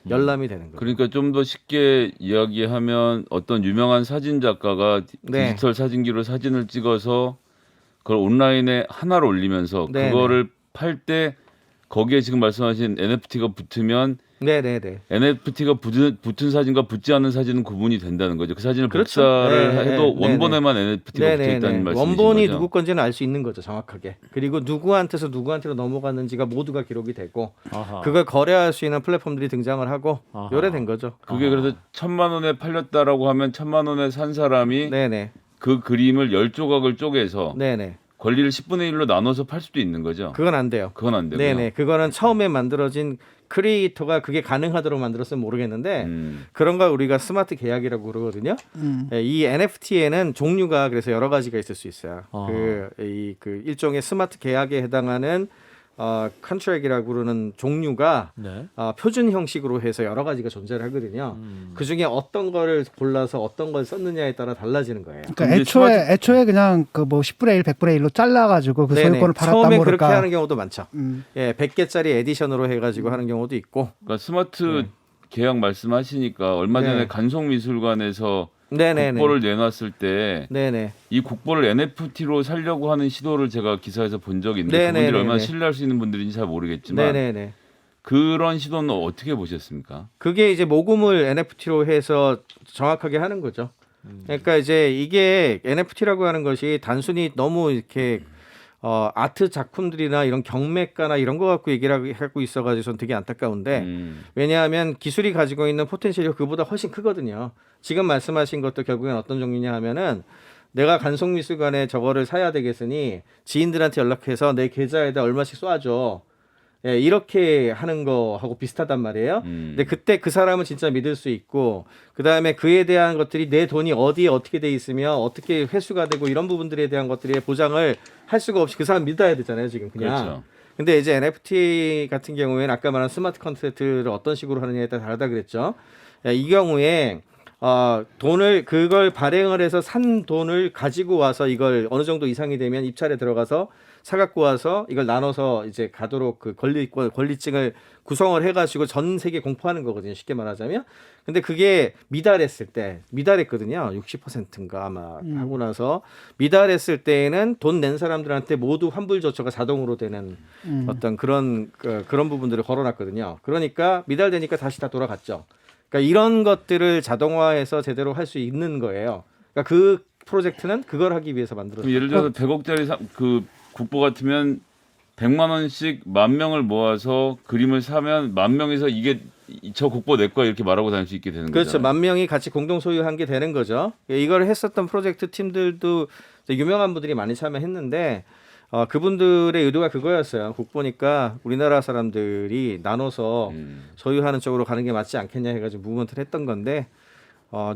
열람이 되는 거죠. 그러니까 좀 더 쉽게 이야기하면 어떤 유명한 사진 작가가 네. 디지털 사진기로 사진을 찍어서 그걸 온라인에 하나로 올리면서 네네. 그거를 팔 때 거기에 지금 말씀하신 NFT가 붙으면 네네네. NFT가 붙은 사진과 붙지 않은 사진은 구분이 된다는 거죠. 그 사진을 그렇죠. 복사를 네, 해도 네, 원본에만 NFT가 붙어 있다는 말씀이신 원본이 거죠. 누구 건지는 알 수 있는 거죠, 정확하게. 그리고 누구한테서 누구한테로 넘어갔는지가 모두가 기록이 되고 아하. 그걸 거래할 수 있는 플랫폼들이 등장을 하고 아하. 요래된 거죠. 그게 그래서 1,000만 원에 팔렸다라고 하면 1,000만 원에 산 사람이 네네. 그 그림을 10조각을 쪼개서 네네. 권리를 10분의 1로 나눠서 팔 수도 있는 거죠. 그건 안 돼요. 그건 안 되고요. 네네. 그거는 처음에 만들어진 크리에이터가 그게 가능하도록 만들었으면 모르겠는데 그런 걸 우리가 스마트 계약이라고 그러거든요. 예, 이 NFT에는 종류가 그래서 여러 가지가 있을 수 있어요. 그 일종의 스마트 계약에 해당하는 컨트랙이라고 그러는 종류가 네. 표준 형식으로 해서 여러 가지가 존재를 하거든요. 그 중에 어떤 거를 골라서 어떤 걸 썼느냐에 따라 달라지는 거예요. 그러니까 애초에 그냥 그 뭐 10분의 1, 100분의 1로 잘라가지고 그 소유권을 팔았다 처음에 모를까. 그렇게 하는 경우도 많죠. 예, 100개짜리 에디션으로 해가지고 하는 경우도 있고. 그러니까 스마트 계약 말씀하시니까 얼마 전에 네. 간송미술관에서 네네네. 국보를 내놨을 때 네네. 이 국보를 NFT로 살려고 하는 시도를 제가 기사에서 본 적이 있는데 네네네네. 그분들이 얼마나 신뢰할 수 있는 분들인지 잘 모르겠지만 네네네. 그런 시도는 어떻게 보셨습니까? 그게 이제 모금을 NFT로 해서 정확하게 하는 거죠. 그러니까 이제 이게 NFT라고 하는 것이 단순히 너무 이렇게 아트 작품들이나 이런 경매가나 이런 거 갖고 얘기를 하고 있어가지고 전 되게 안타까운데 왜냐하면 기술이 가지고 있는 포텐셜이 그보다 훨씬 크거든요. 지금 말씀하신 것도 결국엔 어떤 종류냐 하면은 내가 간송미술관에 저거를 사야 되겠으니 지인들한테 연락해서 내 계좌에다 얼마씩 쏴줘. 예, 이렇게 하는 거하고 비슷하단 말이에요. 근데 그때 그 사람은 진짜 믿을 수 있고 그다음에 그에 대한 것들이 내 돈이 어디에 어떻게 돼 있으며 어떻게 회수가 되고 이런 부분들에 대한 것들의 보장을 할 수가 없이 그 사람 믿어야 되잖아요, 지금 그냥. 그렇죠. 근데 이제 NFT 같은 경우에는 아까 말한 스마트 컨트랙트를 어떤 식으로 하느냐에 따라 다르다 그랬죠. 야, 이 경우에 그걸 발행을 해서 산 돈을 가지고 와서 이걸 어느 정도 이상이 되면 입찰에 들어가서 사갖고 와서 이걸 나눠서 이제 가도록 그 권리증을 구성을 해가지고 전 세계 공포하는 거거든요. 쉽게 말하자면. 근데 그게 미달했거든요. 60%인가 아마 하고 나서 미달했을 때에는 돈 낸 사람들한테 모두 환불 조처가 자동으로 되는 어떤 그런 부분들을 걸어놨거든요. 그러니까 미달되니까 다시 다 돌아갔죠. 그러니까 이런 것들을 자동화해서 제대로 할 수 있는 거예요. 그러니까 그 프로젝트는 그걸 하기 위해서 만들었어요. 예를 들어서 100억짜리 그 국보 같으면 100만 원씩 10,000명을 모아서 그림을 사면 10,000명에서 이게 저 국보 내 거야 이렇게 말하고 다닐 수 있게 되는 거죠. 그렇죠. 10,000명이 같이 공동 소유한 게 되는 거죠. 이걸 했었던 프로젝트 팀들도 유명한 분들이 많이 참여했는데 그분들의 의도가 그거였어요. 국보니까 우리나라 사람들이 나눠서 소유하는 쪽으로 가는 게 맞지 않겠냐 해가지고 무브먼트를 했던 건데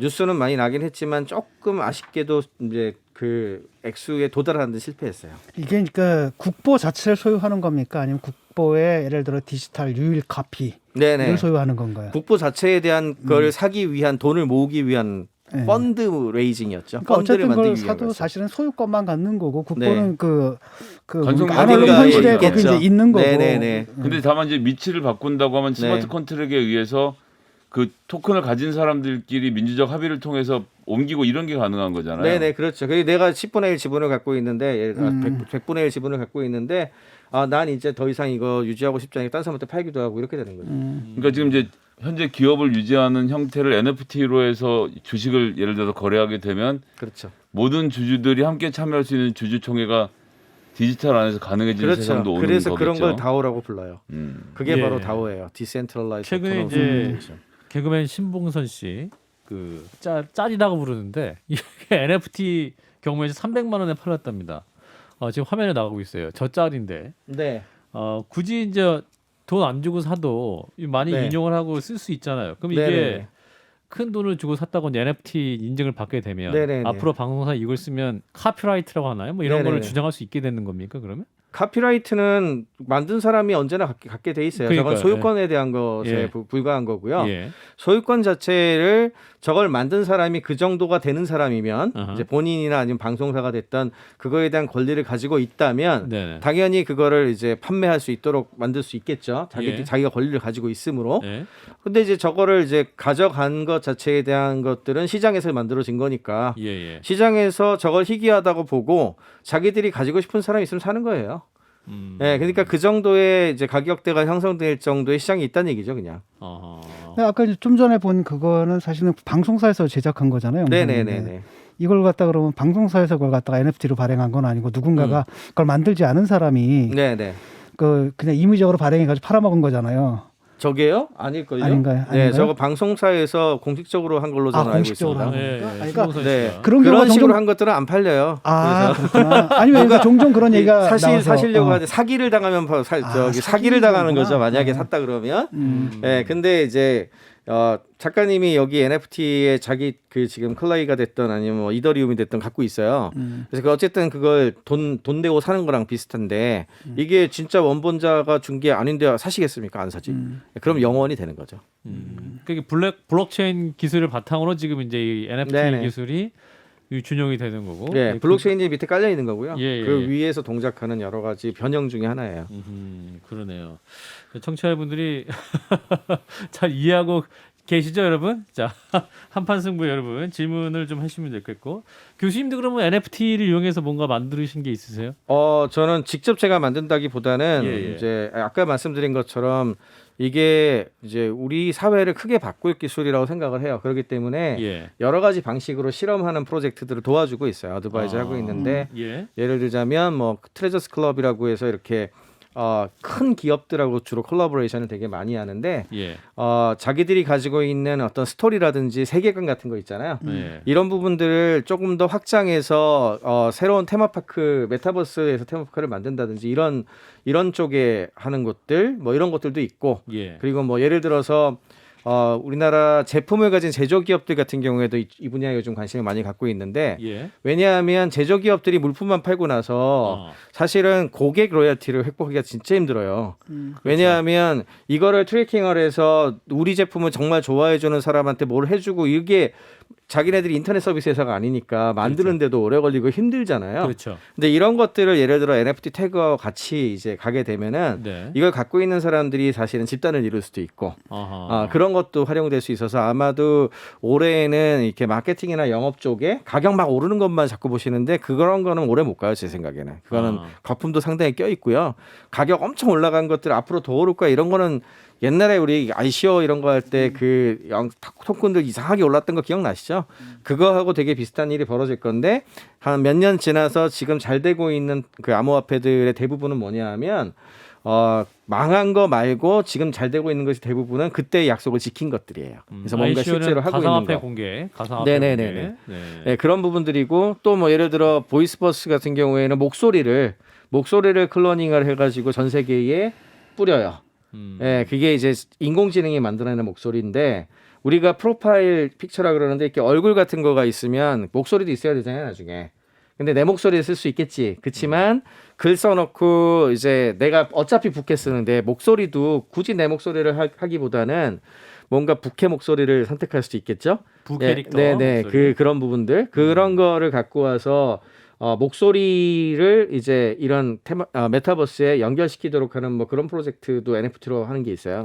뉴스는 많이 나긴 했지만 조금 아쉽게도 이제 그 액수에 도달하는 데 실패했어요. 이게 그러니까 국보 자체를 소유하는 겁니까? 아니면 국보의 예를 들어 디지털 유일 카피를 소유하는 건가요? 국보 자체에 대한 걸 사기 위한 돈을 모으기 위한 펀드 레이징이었죠. 그러니까 펀드를 어쨌든 만들기 그걸 위한 사도 거죠. 사실은 소유권만 갖는 거고 국보는 그 간송이 아날로그 어딘가에 현실에 거기 있겠죠. 이제 있는 거고. 네네네. 근데 다만 이제 위치를 바꾼다고 하면 스마트 컨트랙에 의해서 그 토큰을 가진 사람들끼리 민주적 합의를 통해서 옮기고 이런 게 가능한 거잖아요. 네네, 그렇죠. 그래서 내가 10분의 1 지분을 갖고 있는데 100분의 1 지분을 갖고 있는데 난 이제 더 이상 이거 유지하고 싶지 않으니까 딴 사람한테 팔기도 하고 이렇게 되는 거죠. 그러니까 지금 이제 현재 기업을 유지하는 형태를 NFT로 해서 주식을 예를 들어서 거래하게 되면 그렇죠. 모든 주주들이 함께 참여할 수 있는 주주총회가 디지털 안에서 가능해지는 그렇죠. 세상도 오는 그래서 거겠죠. 그런 걸 다오라고 불러요. 그게 예. 바로 다오예요. 디센트럴라이즈. 최근에 이제 개그맨 신봉선 씨 그 짤이라고 부르는데 이게 NFT 경매에서 300만 원에 팔렸답니다. 지금 화면에 나가고 있어요. 저 짤인데 네. 굳이 이제 돈 안 주고 사도 많이 네. 인용을 하고 쓸 수 있잖아요. 그럼 이게 네네네. 큰 돈을 주고 샀다고 NFT 인증을 받게 되면 네네네. 앞으로 방송사 이걸 쓰면 카피라이트라고 하나요? 뭐 이런 네네네. 거를 주장할 수 있게 되는 겁니까? 그러면? 카피라이트는 만든 사람이 언제나 갖게 돼 있어요. 그러니까요. 저건 소유권에 대한 것에 예. 불과한 거고요. 예. 소유권 자체를 저걸 만든 사람이 그 정도가 되는 사람이면 아하. 이제 본인이나 아니면 방송사가 됐던 그거에 대한 권리를 가지고 있다면 네네. 당연히 그거를 이제 판매할 수 있도록 만들 수 있겠죠. 예. 자기가 권리를 가지고 있으므로. 예. 근데 이제 저거를 이제 가져간 것 자체에 대한 것들은 시장에서 만들어진 거니까 예. 예. 시장에서 저걸 희귀하다고 보고 자기들이 가지고 싶은 사람이 있으면 사는 거예요. 네, 그러니까 그 정도의 이제 가격대가 형성될 정도의 시장이 있다는 얘기죠, 그냥. 근데 아까 이제 좀 전에 본 그거는 사실은 방송사에서 제작한 거잖아요. 네네네네. 이걸 갖다 그러면 방송사에서 그걸 갖다가 NFT로 발행한 건 아니고 누군가가 그걸 만들지 않은 사람이 네네. 그냥 임의적으로 발행해가지고 팔아먹은 거잖아요. 저게요? 아닐걸요? 아닌가요? 네, 아닌가요? 저거 방송사에서 공식적으로 한 걸로 저는 알고 공식적으로 있습니다. 한 예, 겁니까? 예, 그러니까 신동선 네, 씨가. 그런 그런 경우가 식으로 종종- 한 것들은 안 팔려요. 아, 그래서 그렇구나. 아니 왜 종종 그런 얘기가 사실 나와서, 사시려고 하는데 사기를 당하면 저기 사기를 당하는 거죠. 사기구나. 만약에 네. 샀다 그러면. 네, 근데 이제 작가님이 여기 NFT에 자기 그 지금 클라이가 됐던 아니면 뭐 이더리움이 됐던 갖고 있어요. 그래서 그 어쨌든 그걸 돈 내고 사는 거랑 비슷한데 이게 진짜 원본자가 준 게 아닌데 사시겠습니까? 안 사지. 그럼 영원이 되는 거죠. 그게 블록체인 기술을 바탕으로 지금 이제 이 NFT 네네. 기술이 이 준용이 되는 거고. 네, 예, 블록체인이 밑에 깔려 있는 거고요. 예, 예, 그 예. 위에서 동작하는 여러 가지 변형 중에 하나예요. 그러네요. 청취자분들이 잘 이해하고 계시죠, 여러분? 자, 한판 승부 여러분 질문을 좀 하시면 좋겠고 교수님도 그러면 NFT를 이용해서 뭔가 만드신 게 있으세요? 저는 직접 제가 만든다기보다는 예, 예. 이제 아까 말씀드린 것처럼 이게 이제 우리 사회를 크게 바꿀 기술이라고 생각을 해요. 그렇기 때문에 예. 여러 가지 방식으로 실험하는 프로젝트들을 도와주고 있어요. 어드바이저 하고 있는데 예. 예를 들자면 뭐 트레저스 클럽이라고 해서 이렇게 큰 기업들하고 주로 콜라보레이션을 되게 많이 하는데 예. 자기들이 가지고 있는 어떤 스토리라든지 세계관 같은 거 있잖아요. 예. 이런 부분들을 조금 더 확장해서 새로운 테마파크 메타버스에서 테마파크를 만든다든지 이런 쪽에 하는 것들 뭐 이런 것들도 있고 예. 그리고 뭐 예를 들어서 우리나라 제품을 가진 제조기업들 같은 경우에도 이 분야에 요즘 관심을 많이 갖고 있는데 예. 왜냐하면 제조기업들이 물품만 팔고 나서 사실은 고객 로열티를 획득하기가 진짜 힘들어요. 왜냐하면 이거를 트래킹을 해서 우리 제품을 정말 좋아해주는 사람한테 뭘 해주고 이게 자기네들이 인터넷 서비스 회사가 아니니까 만드는데도 오래 걸리고 힘들잖아요. 그렇죠. 근데 이런 것들을 예를 들어 NFT 태그와 같이 이제 가게 되면은 네. 이걸 갖고 있는 사람들이 사실은 집단을 이룰 수도 있고 그런 것도 활용될 수 있어서 아마도 올해에는 이렇게 마케팅이나 영업 쪽에 가격 막 오르는 것만 자꾸 보시는데 그런 거는 오래 못 가요 제 생각에는. 그거는 거품도 상당히 껴 있고요. 가격 엄청 올라간 것들 앞으로 더 오를 거야 이런 거는 옛날에 우리 ICO 이런 거 할 때 그 토큰들 이상하게 올랐던 거 기억나시죠? 그거하고 되게 비슷한 일이 벌어질 건데 한 몇 년 지나서 지금 잘 되고 있는 그 암호화폐들의 대부분은 뭐냐 하면 망한 거 말고 지금 잘 되고 있는 것이 대부분은 그때 약속을 지킨 것들이에요. 그래서 뭔가 실제로 하고 있는 가상화폐 거. 공개, 가상화폐 네네네네. 공개. 네. 네, 그런 부분들이고 또 뭐 예를 들어 보이스버스 같은 경우에는 목소리를 클로닝을 해가지고 전 세계에 뿌려요. 예, 그게 이제 인공지능이 만들어내는 목소리인데 우리가 프로파일 픽처라 그러는데 이렇게 얼굴 같은 거가 있으면 목소리도 있어야 되잖아요 나중에. 근데 내 목소리를 쓸 수 있겠지. 그렇지만 글 써놓고 이제 내가 어차피 부캐 쓰는데 목소리도 굳이 내 목소리를 하기보다는 뭔가 부캐 목소리를 선택할 수도 있겠죠. 부캐릭터. 네네. 그런 부분들 그런 거를 갖고 와서 목소리를 이제 이런 메타버스에 연결시키도록 하는 뭐 그런 프로젝트도 NFT로 하는 게 있어요.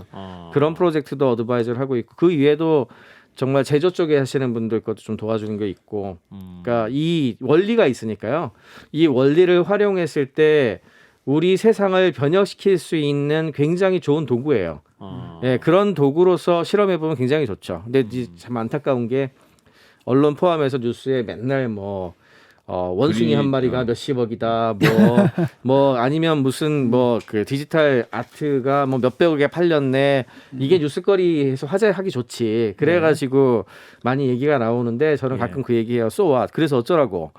그런 프로젝트도 어드바이저를 하고 있고 그 이외에도 정말 제조 쪽에 하시는 분들 것도 좀 도와주는 게 있고 그러니까 이 원리가 있으니까요. 이 원리를 활용했을 때 우리 세상을 변혁시킬 수 있는 굉장히 좋은 도구예요. 네, 그런 도구로서 실험해보면 굉장히 좋죠. 근데 참 안타까운 게 언론 포함해서 뉴스에 맨날 뭐 원숭이 한 마리가 몇십억이다. 뭐 아니면 무슨 뭐 그 디지털 아트가 뭐 몇백억에 팔렸네. 이게 뉴스거리에서 화제하기 좋지. 그래가지고 많이 얘기가 나오는데 저는 가끔 그 얘기해요. So what? 그래서 어쩌라고.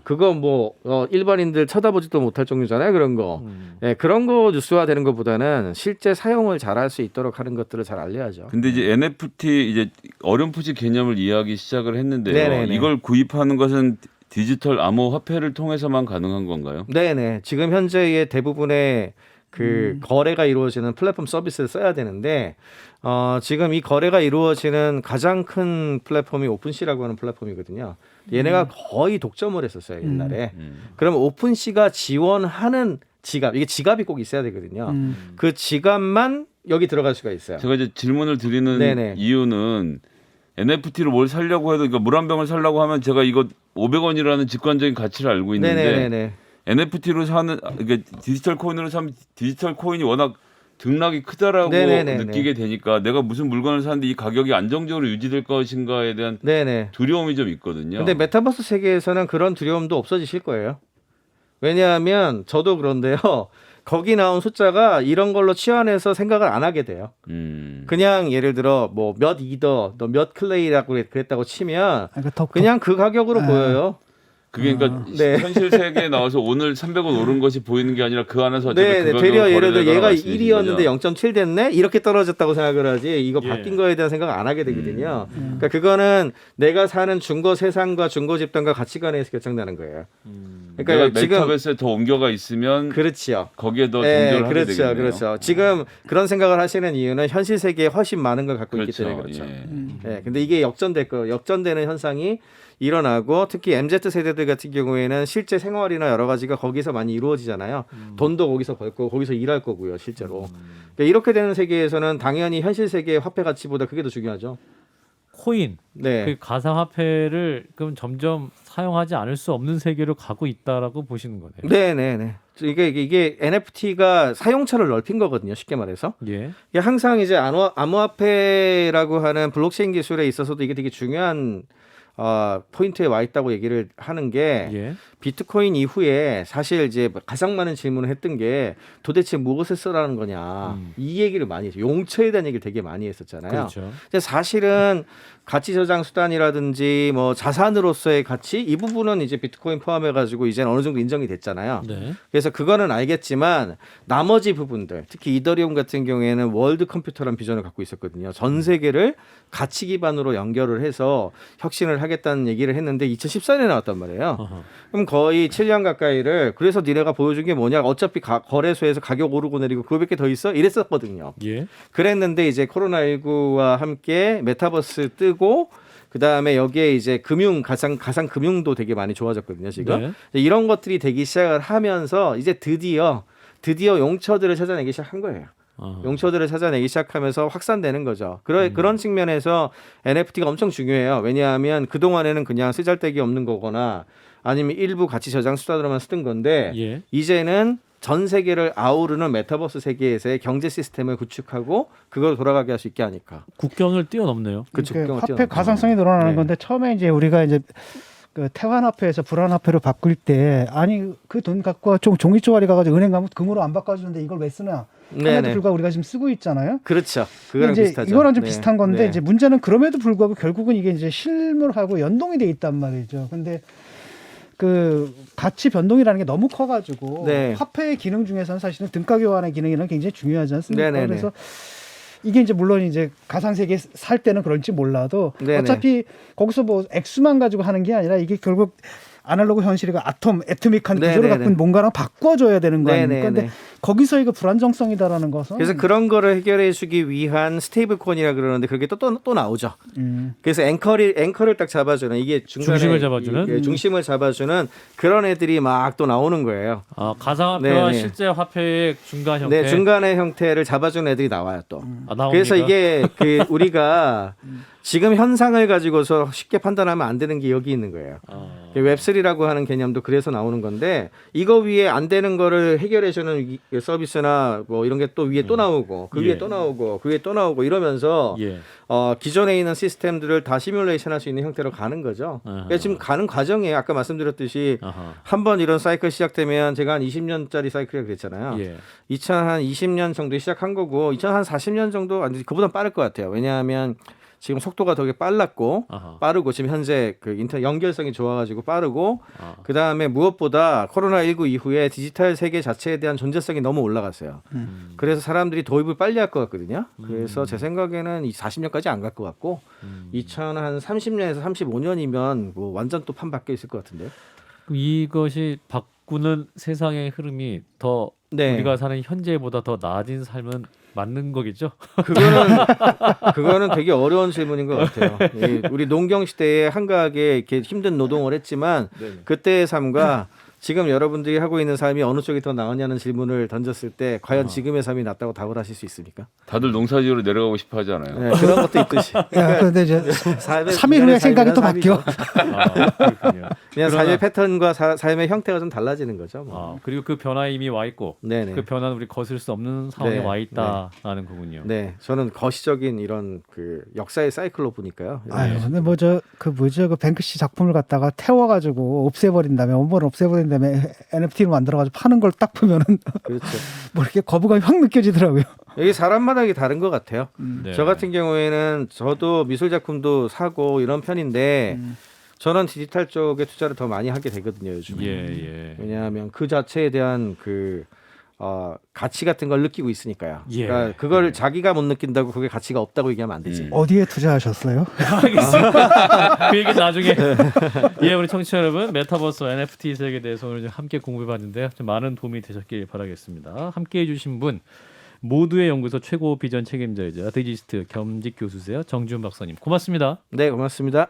그거 뭐 일반인들 쳐다보지도 못할 정도잖아요. 그런 거. 네, 그런 거 뉴스화되는 것보다는 실제 사용을 잘할 수 있도록 하는 것들을 잘 알려야죠. 근데 이제 NFT 이제 어렴풋이 개념을 이해하기 시작을 했는데요. 네네네. 이걸 구입하는 것은 디지털 암호화폐를 통해서만 가능한 건가요? 네네. 지금 현재의 대부분의 그 거래가 이루어지는 플랫폼 서비스를 써야 되는데 지금 이 거래가 이루어지는 가장 큰 플랫폼이 오픈시라고 하는 플랫폼이거든요. 얘네가 거의 독점을 했었어요 옛날에. 그럼 오픈시가 지원하는 지갑 이게 지갑이 꼭 있어야 되거든요. 그 지갑만 여기 들어갈 수가 있어요. 제가 이제 질문을 드리는 네네. 이유는 NFT로 뭘 살려고 해도 그러니까 물 한 병을 살려고 하면 제가 이거 500원이라는 직관적인 가치를 알고 있는데 네네네네. NFT로 사는 그러니까 디지털 코인으로 사면 디지털 코인이 워낙 등락이 크다라고 네네네네. 느끼게 되니까 내가 무슨 물건을 사는데 이 가격이 안정적으로 유지될 것인가에 대한 네네. 두려움이 좀 있거든요. 근데 메타버스 세계에서는 그런 두려움도 없어지실 거예요. 왜냐하면 저도 그런데요. 거기 나온 숫자가 이런 걸로 치환해서 생각을 안 하게 돼요. 그냥 예를 들어 뭐 몇 이더, 너 몇 클레이라고 그랬다고 치면 그냥 그 가격으로 보여요. 그게 그러니까 네. 현실 세계에 나와서 오늘 300원 오른 것이 보이는 게 아니라 그 안에서 네, 그 되려 예를 들어 얘가 말씀이신 1이었는데 거죠? 0.7 됐네 이렇게 떨어졌다고 생각을 하지 이거 예. 바뀐 거에 대한 생각을 안 하게 되거든요. 그러니까 그거는 내가 사는 중고 세상과 중고 집단과 가치관에서 결정나는 거예요. 내가 그러니까 지금 메타버스에 더 옮겨가 있으면 그렇지요. 거기에 더 네, 동조를 하게 그렇죠, 되겠네요. 그렇죠. 지금 그런 생각을 하시는 이유는 현실 세계에 훨씬 많은 걸 갖고 있기 그렇죠. 때문에 그렇죠. 예. 네, 근데 이게 역전되는 현상이 일어나고 특히 MZ 세대들 같은 경우에는 실제 생활이나 여러 가지가 거기서 많이 이루어지잖아요. 돈도 거기서 벌고 거기서 일할 거고요, 실제로. 그러니까 이렇게 되는 세계에서는 당연히 현실 세계의 화폐 가치보다 그게 더 중요하죠. 코인, 네. 그 가상화폐를 그럼 점점 사용하지 않을 수 없는 세계로 가고 있다라고 보시는 거네요. 네. 이게 NFT가 사용처를 넓힌 거거든요, 쉽게 말해서. 예. 이게 항상 이제 암호화폐라고 하는 블록체인 기술에 있어서도 이게 되게 중요한 포인트에 와 있다고 얘기를 하는 게 예. 비트코인 이후에 사실 이제 가장 많은 질문을 했던 게 도대체 무엇을 쓰라는 거냐 이 얘기를 많이 했어요. 용처에 대한 얘기를 되게 많이 했었잖아요. 그렇죠. 근데 사실은 가치 저장 수단이라든지 뭐 자산으로서의 가치 이 부분은 이제 비트코인 포함해 가지고 이제는 어느 정도 인정이 됐잖아요. 네. 그래서 그거는 알겠지만 나머지 부분들 특히 이더리움 같은 경우에는 월드 컴퓨터라는 비전을 갖고 있었거든요. 전 세계를 가치 기반으로 연결을 해서 혁신을 하겠다는 얘기를 했는데 2014년에 나왔단 말이에요. 어허. 그럼 거의 7년 가까이를 그래서 니네가 보여준 게 뭐냐 어차피 거래소에서 가격 오르고 내리고 그거밖에 더 있어 이랬었거든요. 예. 그랬는데 이제 코로나19와 함께 메타버스 뜨고 그다음에 여기에 이제 가상 금융도 되게 많이 좋아졌거든요, 지금. 네. 이런 것들이 되기 시작을 하면서 이제 드디어 용처들을 찾아내기 시작한 거예요. 용처들을 찾아내기 시작하면서 확산되는 거죠. 그런 측면에서 NFT가 엄청 중요해요. 왜냐하면 그동안에는 그냥 쓰잘데기 없는 거거나 아니면 일부 가치 저장 수단으로만 쓰던 건데 예. 이제는 전 세계를 아우르는 메타버스 세계에서의 경제 시스템을 구축하고 그걸 돌아가게 할 수 있게 하니까. 국경을 뛰어넘네요. 그렇죠. 그러니까 화폐 가상성이 늘어나는 네. 건데 처음에 이제 우리가 이제 그 태환화폐에서 불환화폐로 바꿀 때 아니 그 돈 갖고 좀 종이 쪼가리 가가지고 은행 가면 금으로 안 바꿔주는데 이걸 왜 쓰나? 그럼에도 불구하고 우리가 지금 쓰고 있잖아요. 그렇죠. 그거랑 이제 비슷하죠. 이거랑 좀 네. 비슷한 건데 네. 이제 문제는 그럼에도 불구하고 결국은 이게 이제 실물하고 연동이 돼 있단 말이죠. 근데 그 가치 변동이라는 게 너무 커가지고 네. 화폐의 기능 중에서는 사실은 등가 교환의 기능이는 굉장히 중요하지 않습니까? 네네네. 그래서 이게 이제 물론 이제 가상 세계 살 때는 그럴지 몰라도 네네. 어차피 거기서 뭐 액수만 가지고 하는 게 아니라 이게 결국 아날로그 현실이가 애토믹한 구조를 네네네. 갖고 있는 뭔가랑 바꿔줘야 되는 거 아닙니까? 네네네. 근데 거기서 이거 불안정성이다라는 것은 그래서 그런 거를 해결해주기 위한 스테이블 코인이라 그러는데 그게 또 나오죠. 그래서 앵커를 딱 잡아주는 이게 중간에 중심을 잡아주는? 중심을 잡아주는 그런 애들이 막 또 나오는 거예요. 가상화폐와 네네. 실제 화폐의 중간 형태. 네, 중간의 형태를 잡아주는 애들이 나와요 또. 나옵니까? 그래서 이게 우리가 지금 현상을 가지고서 쉽게 판단하면 안 되는 게 여기 있는 거예요. 웹3라고 하는 개념도 그래서 나오는 건데 이거 위에 안 되는 거를 해결해주는 서비스나 뭐 이런 게 또 위에 또 나오고 그 예. 위에 또 나오고 그 위에 또 나오고 이러면서 예. 기존에 있는 시스템들을 다 시뮬레이션 할 수 있는 형태로 가는 거죠. 그러니까 지금 가는 과정이에요. 아까 말씀드렸듯이 아하. 한번 이런 사이클 시작되면 제가 한 20년짜리 사이클이라고 그랬잖아요. 예. 2020년 정도에 시작한 거고 2040년 정도 아니 그보다 빠를 것 같아요. 왜냐하면 지금 속도가 되게 빨랐고 아하. 빠르고 지금 현재 그 인터넷 연결성이 좋아가지고 빠르고 아. 그 다음에 무엇보다 코로나19 이후에 디지털 세계 자체에 대한 존재성이 너무 올라갔어요. 그래서 사람들이 도입을 빨리 할 것 같거든요. 그래서 제 생각에는 이 40년까지 안 갈 것 같고 2030년에서 35년이면 뭐 완전 또 판 바뀌어 있을 것 같은데요. 그럼 이것이 바꾸는 세상의 흐름이 더 네. 우리가 사는 현재보다 더 나아진 삶은 맞는 거겠죠? 그거는 되게 어려운 질문인 것 같아요. 우리 농경 시대에 한가하게 이렇게 힘든 노동을 했지만 그때의 삶과 지금 여러분들이 하고 있는 삶이 어느 쪽이 더 나으냐는 질문을 던졌을 때 과연 지금의 삶이 낫다고 답을 하실 수 있습니까? 다들 농사지으로 내려가고 싶어 하잖아요. 네, 그런 것도 있듯이. 야, 그런데 이제 삶의 3일 후에 생각이 또 바뀌어. 그렇군요. 그냥 그러나- 삶의 패턴과 삶의 형태가 좀 달라지는 거죠. 뭐. 그리고 그 변화에 이미 와 있고 네네. 그 변화는 우리 거슬 수 없는 상황에 네, 와 있다라는 거군요. 네, 저는 거시적인 이런 그 역사의 사이클로 보니까요. 아유, 근데 그 뱅크시 작품을 갖다가 태워가지고 없애버린 다음에 원본을 없애버린 디자인 다음에 NFT로 만들어가지고 파는 걸 딱 보면은 그렇죠. 뭐 이렇게 거부감이 확 느껴지더라고요. 여기 사람마다 다른 것 같아요. 네. 저 같은 경우에는 저도 미술 작품도 사고 이런 편인데 저는 디지털 쪽에 투자를 더 많이 하게 되거든요 요즘에. 예. 왜냐하면 그 자체에 대한 그 가치 같은 걸 느끼고 있으니까요. 예. 그러니까 그걸 자기가 못 느낀다고 그게 가치가 없다고 얘기하면 안 되지. 어디에 투자하셨어요? 알겠습니다. 그 얘기 나중에. 예, 우리 청취자 여러분, 메타버스 NFT 세계에 대해서 오늘 좀 함께 공부해봤는데요. 좀 많은 도움이 되셨길 바라겠습니다. 함께해 주신 분 모두의 연구소 최고 비전 책임자이자 디지스트 겸직 교수세요 정지훈 박사님 고맙습니다. 네, 고맙습니다.